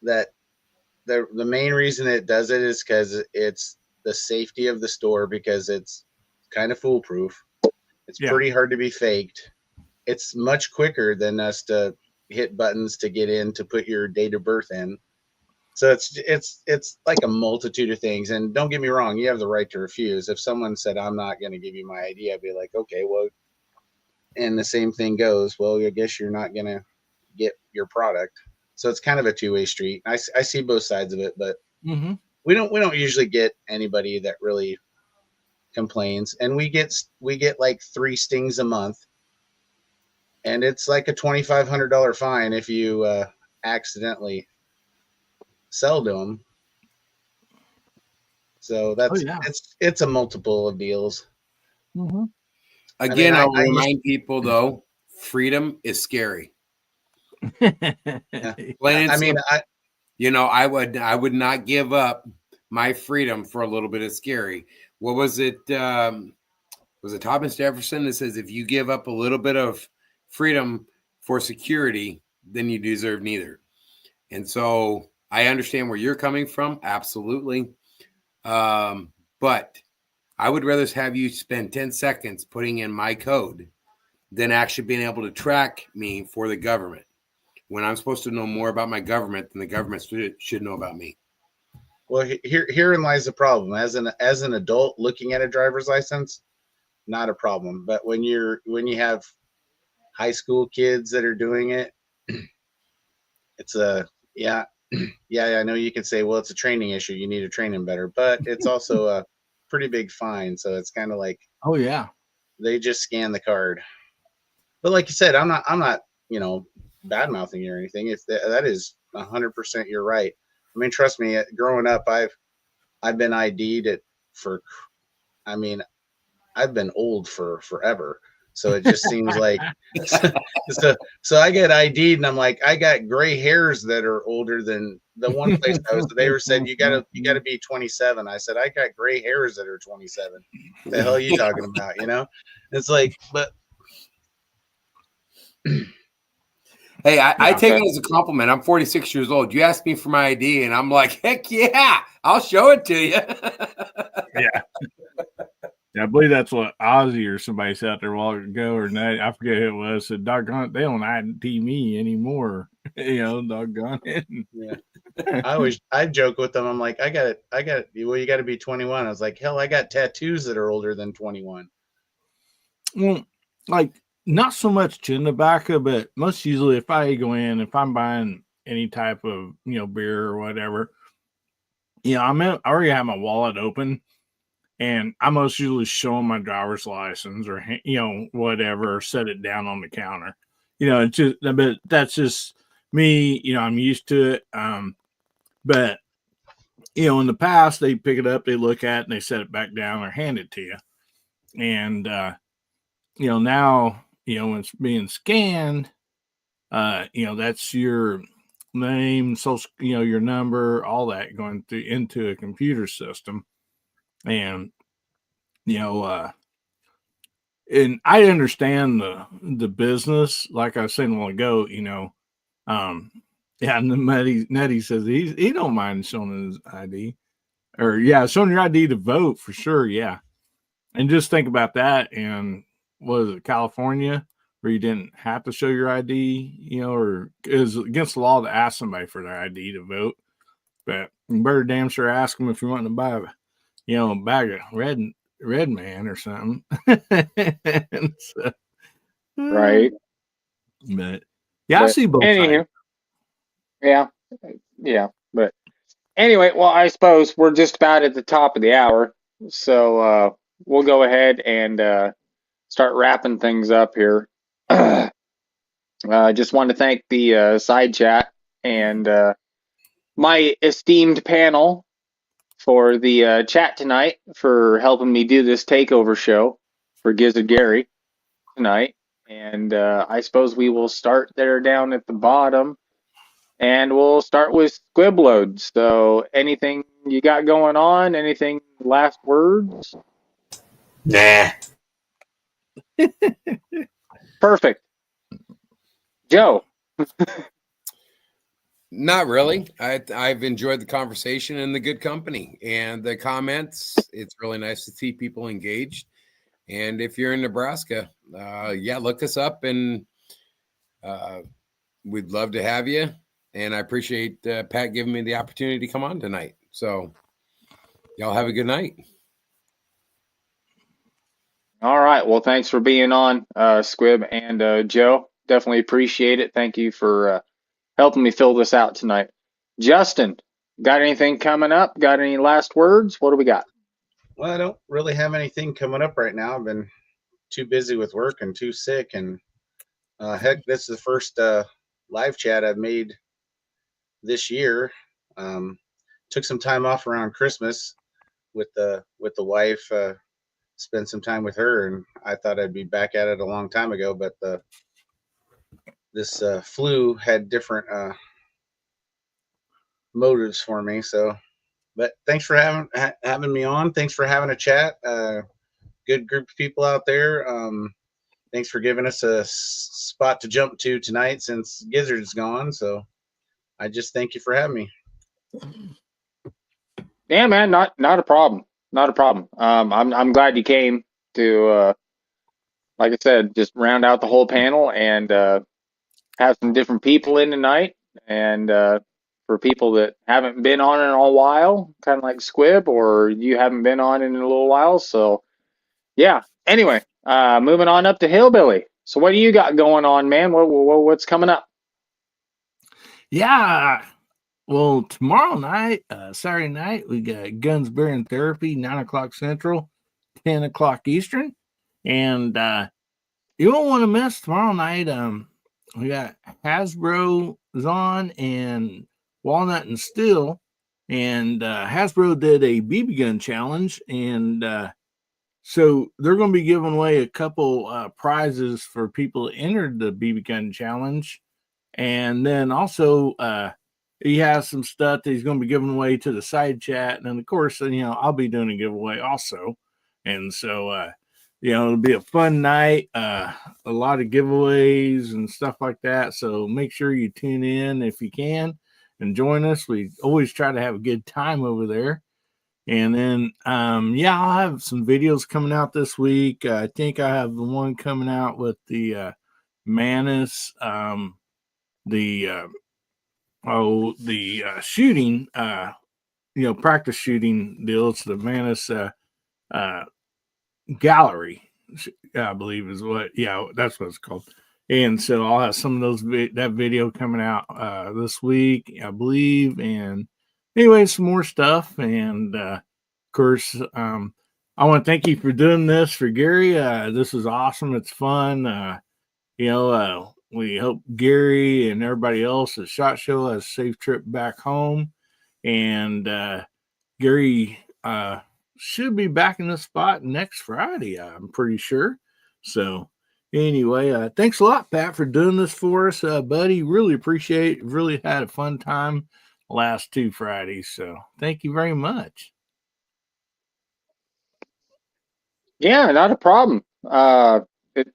that the main reason it does it is because it's the safety of the store, because it's kind of foolproof. It's pretty hard to be faked. It's much quicker than us to hit buttons to get in to put your date of birth in. So it's like a multitude of things. And don't get me wrong, you have the right to refuse. If someone said, I'm not going to give you my ID, I'd be like, okay, well, and the same thing goes, well, I guess you're not going to get your product. So it's kind of a two-way street. I see both sides of it, but we don't usually get anybody that really complains. And we get like 3 stings a month, and it's like a $2,500 fine if you accidentally sell to them. So that's it's a multiple of deals. Again, I'll remind people though, freedom is scary. I mean, I would not give up my freedom for a little bit of scary. What was it? Was it Thomas Jefferson that says, if you give up a little bit of freedom for security, then you deserve neither. And so I understand where you're coming from. Absolutely. But I would rather have you spend 10 seconds putting in my code than actually being able to track me for the government, when I'm supposed to know more about my government than the government should know about me. Well, herein lies the problem. As an adult looking at a driver's license, not a problem. But when you have high school kids that are doing it, it's I know you can say, well, it's a training issue. You need to train them better, but it's also a pretty big fine. So it's kind of like, oh yeah, they just scan the card. But like you said, I'm not bad mouthing you or anything. If that is 100%, you're right. I mean, trust me, growing up, I've been ID'd I've been old for forever. So it just seems like, so I get ID'd and I'm like, I got gray hairs that are older than the one place I was. They said, you gotta be 27. I said, I got gray hairs that are 27. What the hell are you talking about? You know, it's like, but. Hey, I take it as a compliment. I'm 46 years old. You asked me for my ID, and I'm like, heck yeah, I'll show it to you. Yeah. I believe that's what Ozzy or somebody said out there a while ago, or I forget who it was. Said, doggone it, they don't ID me anymore. Doggone it. Yeah. I joke with them. I'm like, I got it. Well, you got to be 21. I was like, hell, I got tattoos that are older than 21. Well, like, not so much chin tobacco, but most usually if I go in, if I'm buying any type of, beer or whatever, I already have my wallet open, and I most usually show them my driver's license or, whatever, or set it down on the counter. It's just, but that's just me, I'm used to it. But, in the past, they pick it up, they look at it, and they set it back down or hand it to you. And, now, when it's being scanned, that's your name, social, your number, all that going through into a computer system. And, and I understand the business, like I was saying a while ago, and then Nettie says he don't mind showing his ID, or showing your ID to vote for sure. Yeah. And just think about that. And was it California where you didn't have to show your ID, or it was against the law to ask somebody for their ID to vote. But you better damn sure ask them if you want to buy a bag of red man or something. So, Right. But I see both sides. Yeah. But anyway, well, I suppose we're just about at the top of the hour, so we'll go ahead and start wrapping things up here. Just want to thank the side chat and my esteemed panel for the chat tonight, for helping me do this takeover show for Gizzard Gary tonight. And I suppose we will start there down at the bottom, and we'll start with Squibload. So anything you got going on? Anything last words? Nah. Perfect. Joe. Not really. I've enjoyed the conversation and the good company and the comments. It's really nice to see people engaged. And if you're in Nebraska, look us up, and we'd love to have you. And I appreciate Pat giving me the opportunity to come on tonight. So y'all have a good night. All right. Well, thanks for being on, Squib and Joe. Definitely appreciate it. Thank you for helping me fill this out tonight. Justin, got anything coming up? Got any last words? What do we got? Well, I don't really have anything coming up right now. I've been too busy with work and too sick. And heck, this is the first live chat I've made this year. Took some time off around Christmas with the wife. Spent some time with her, and I thought I'd be back at it a long time ago. But this flu had different motives for me. So, but thanks for having me on. Thanks for having a chat. Good group of people out there. Thanks for giving us a spot to jump to tonight since Gizzard's gone. So I just thank you for having me. Yeah, man, not a problem. Not a problem. I'm glad you came to like I said, just round out the whole panel and have some different people in tonight. And for people that haven't been on in a while, kind of like Squib, or you haven't been on in a little while. So yeah. Anyway, moving on up to Hillbilly. So what do you got going on, man? What's coming up? Yeah. Well, tomorrow night, Saturday night, we got Guns, Beer, and Therapy, 9 o'clock Central, 10 o'clock Eastern. And you won't want to miss tomorrow night. We got Hasbro on and Walnut and Steel. And Hasbro did a BB gun challenge. And so they're going to be giving away a couple prizes for people that entered the BB gun challenge. And then also, he has some stuff that he's going to be giving away to the side chat. And then, of course, I'll be doing a giveaway also. And so, it'll be a fun night, a lot of giveaways and stuff like that. So make sure you tune in if you can and join us. We always try to have a good time over there. And then, I'll have some videos coming out this week. I think I have the one coming out with the Manus, the shooting, practice shooting deal. It's the Manus Gallery, I believe is that's what it's called. And so I'll have some of those that video coming out this week, I believe. And anyway, some more stuff. And of course, I want to thank you for doing this for Gary. This is awesome. It's fun. We hope Gary and everybody else at SHOT Show has a safe trip back home. And Gary should be back in the spot next Friday, I'm pretty sure. So anyway, thanks a lot, Pat, for doing this for us, buddy. Really appreciate it. Really had a fun time last 2 Fridays. So thank you very much. Yeah, not a problem.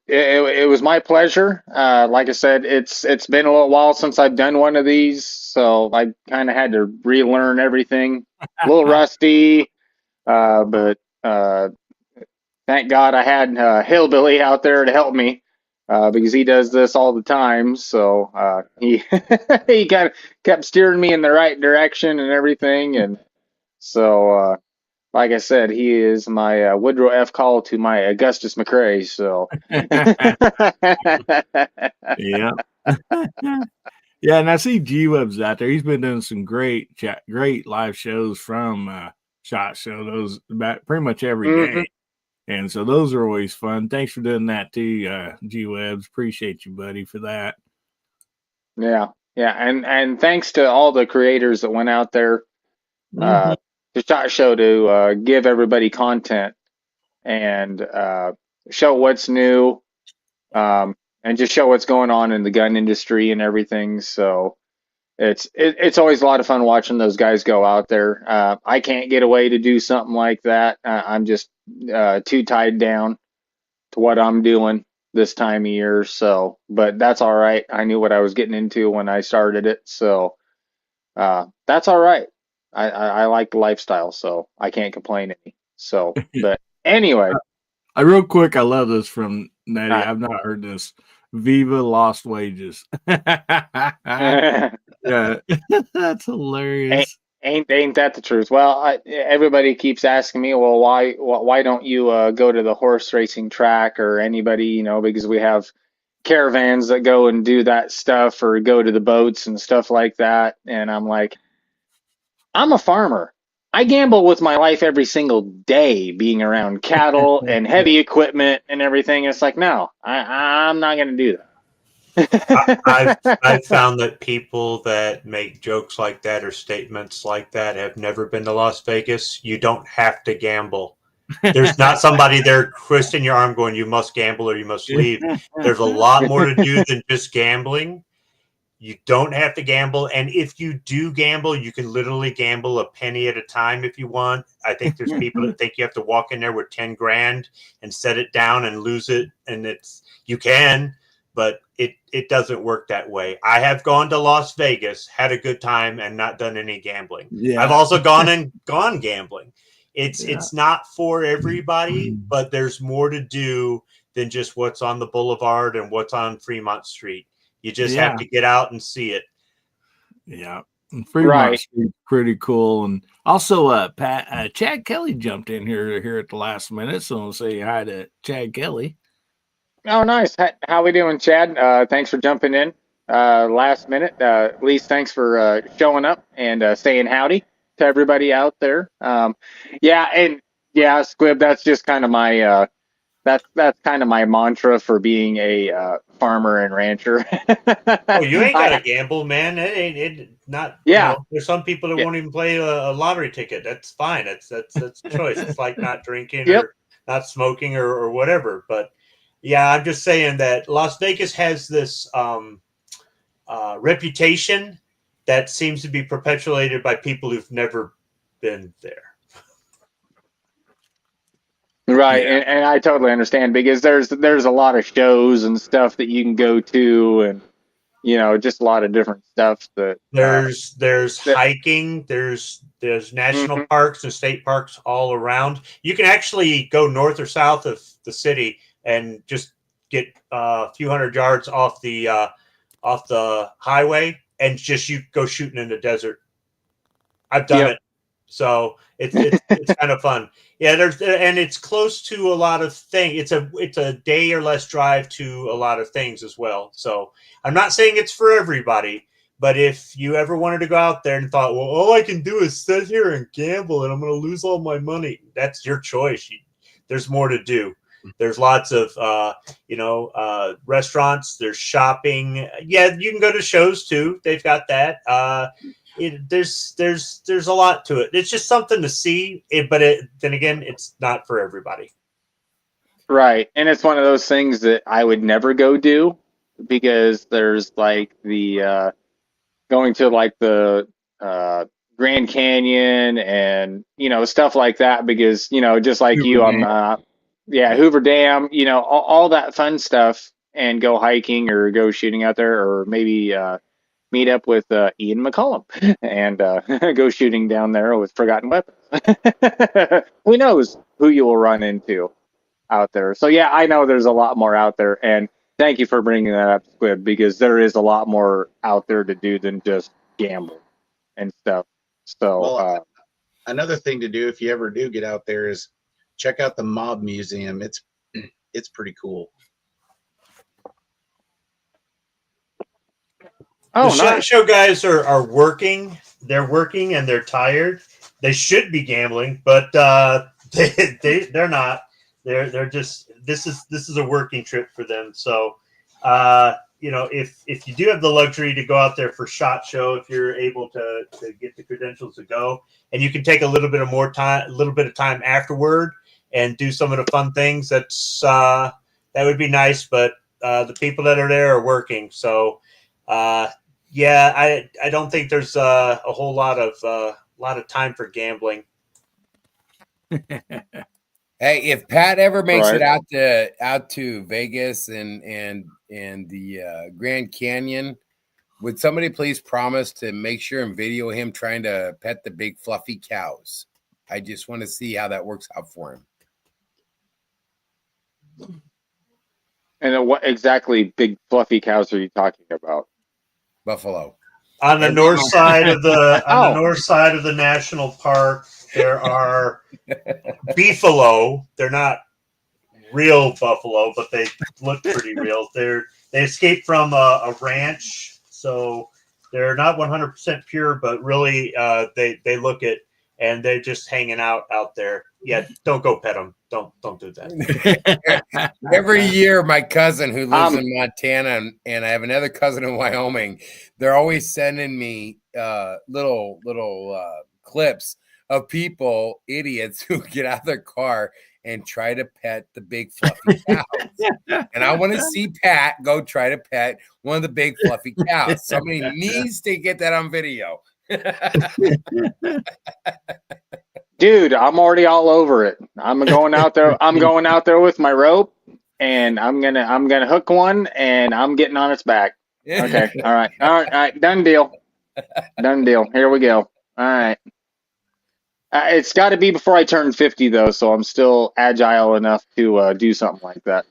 It was my pleasure. Like I said, it's been a little while since I've done one of these, so I kind of had to relearn everything. A little rusty, but thank God I had Hillbilly out there to help me because he does this all the time. So he he kind of kept steering me in the right direction and everything. And so, like I said, he is my Woodrow F. Call to my Augustus McCrae. So Yeah. Yeah, and I see G-Web's out there. He's been doing some great live shows from SHOT Show, those about pretty much every day. And so those are always fun. Thanks for doing that too, G-Webs. Appreciate you, buddy, for that. yeah, and thanks to all the creators that went out there to SHOT Show to give everybody content and show what's new, and just show what's going on in the gun industry and everything. So it's always a lot of fun watching those guys go out there. I can't get away to do something like that. I'm just too tied down to what I'm doing this time of year. So, but that's all right. I knew what I was getting into when I started it. So that's all right. I like the lifestyle, so I can't complain any. So, but anyway. Real quick, I love this from Nettie. I've not heard this. Viva Lost Wages. Yeah, that's hilarious. Ain't that the truth? Well, everybody keeps asking me, well, why don't you go to the horse racing track or anybody, because we have caravans that go and do that stuff or go to the boats and stuff like that. And I'm like, I'm a farmer. I gamble with my life every single day being around cattle and heavy equipment and everything. It's like, no, I'm not going to do that. I've found that people that make jokes like that or statements like that have never been to Las Vegas. You don't have to gamble. There's not somebody there twisting your arm going, you must gamble or you must leave. There's a lot more to do than just gambling. You don't have to gamble. And if you do gamble, you can literally gamble a penny at a time if you want. I think there's people that think you have to walk in there with 10 grand and set it down and lose it. And you can, but it doesn't work that way. I have gone to Las Vegas, had a good time, and not done any gambling. Yeah. I've also gone gambling. It's not for everybody, but there's more to do than just what's on the boulevard and what's on Fremont Street. You just have to get out and see it. Yeah. And Fremont Street's pretty cool. And also, Chad Kelly jumped in here at the last minute. So I'll say hi to Chad Kelly. Oh, nice. How we doing, Chad? Thanks for jumping in last minute. Lise, thanks for showing up and saying howdy to everybody out there. Squib, that's just kind of my that's kind of my mantra for being a farmer and rancher. Oh, you ain't got to gamble, man. It not. Yeah. There's some people that won't even play a lottery ticket. That's fine. That's a choice. It's like not drinking or not smoking or whatever. But yeah, I'm just saying that Las Vegas has this reputation that seems to be perpetuated by people who've never been there. Right, and I totally understand because there's a lot of shows and stuff that you can go to, and just a lot of different stuff that there's hiking, there's national parks and state parks all around. You can actually go north or south of the city and just get a few hundred yards off the highway and just you go shooting in the desert. I've done it. So it's kind of fun. Yeah, and it's close to a lot of things. It's a day or less drive to a lot of things as well. So I'm not saying it's for everybody, but if you ever wanted to go out there and thought, well, all I can do is sit here and gamble and I'm going to lose all my money, that's your choice. There's more to do. There's lots of restaurants. There's shopping. Yeah, you can go to shows too. They've got that. There's a lot to it. It's just something to see, but then again, it's not for everybody. Right, and it's one of those things that I would never go do because there's like the going to like the Grand Canyon and stuff like that because just like Hoover Dam. Hoover Dam, all that fun stuff, and go hiking or go shooting out there, or maybe meet up with Ian McCollum and go shooting down there with forgotten weapons. Who knows who you will run into out there? So yeah, I know there's a lot more out there, and Thank you for bringing that up, Squid, because there is a lot more out there to do than just gamble and stuff. So, Well, another thing to do if you ever do get out there is check out the Mob Museum. It's pretty cool. oh, The nice. show guys are working. They're working and they're tired. They should be gambling, but they're not. They're just this is a working trip for them. So if you do have the luxury to go out there for SHOT Show, if you're able to get the credentials to go, and you can take a little bit of time afterward and do some of the fun things, that would be nice. But the people that are there are working, so. Yeah, I don't think there's a whole lot of time for gambling. Hey, if Pat ever makes Right. it out to Vegas and the Grand Canyon, would somebody please promise to make sure and video him trying to pet the big fluffy cows? I just want to see how that works out for him. And what exactly big fluffy cows are you talking about? Buffalo. On the And north side of the Oh. north side of the national park, there are beefalo. They're not real buffalo, but they look pretty real. They escaped from a ranch, so they're not 100% pure, but really they look it, and they're just hanging out there. Yeah, don't go pet them. Don't do that. Every year, my cousin who lives in Montana and I have another cousin in Wyoming, they're always sending me little clips of people, idiots, who get out of their car and try to pet the big fluffy cows. And I want to see Pat go try to pet one of the big fluffy cows. Somebody needs to get that on video. Dude, I'm already all over it. I'm going out there. I'm going out there with my rope, and I'm gonna hook one, and I'm getting on its back. Okay. All right. Done deal. Here we go. All right. It's got to be before I turn 50, though, so I'm still agile enough to do something like that.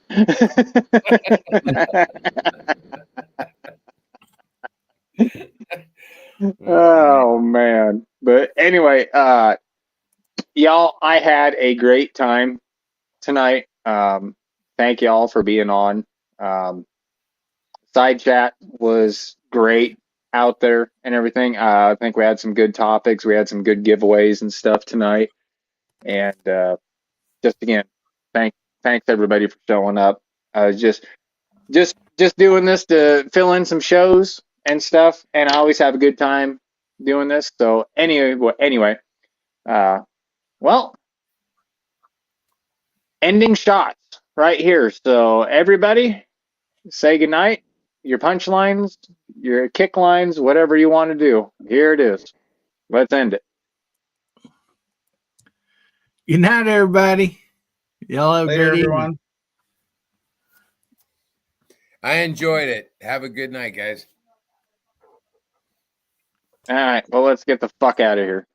Oh man. But anyway, y'all, I had a great time tonight. Thank y'all for being on. Side chat was great out there and everything. I think we had some good topics. We had some good giveaways and stuff tonight. And just again, thanks everybody for showing up. Just doing this to fill in some shows and stuff. And I always have a good time doing this. So anyway, well, ending shots right here. So everybody, say goodnight. Your punchlines, your kick lines, whatever you want to do. Here it is. Let's end it. Good night, everybody. Y'all have a Later, good everyone. evening. I enjoyed it. Have a good night, guys. All right. Well, let's get the fuck out of here.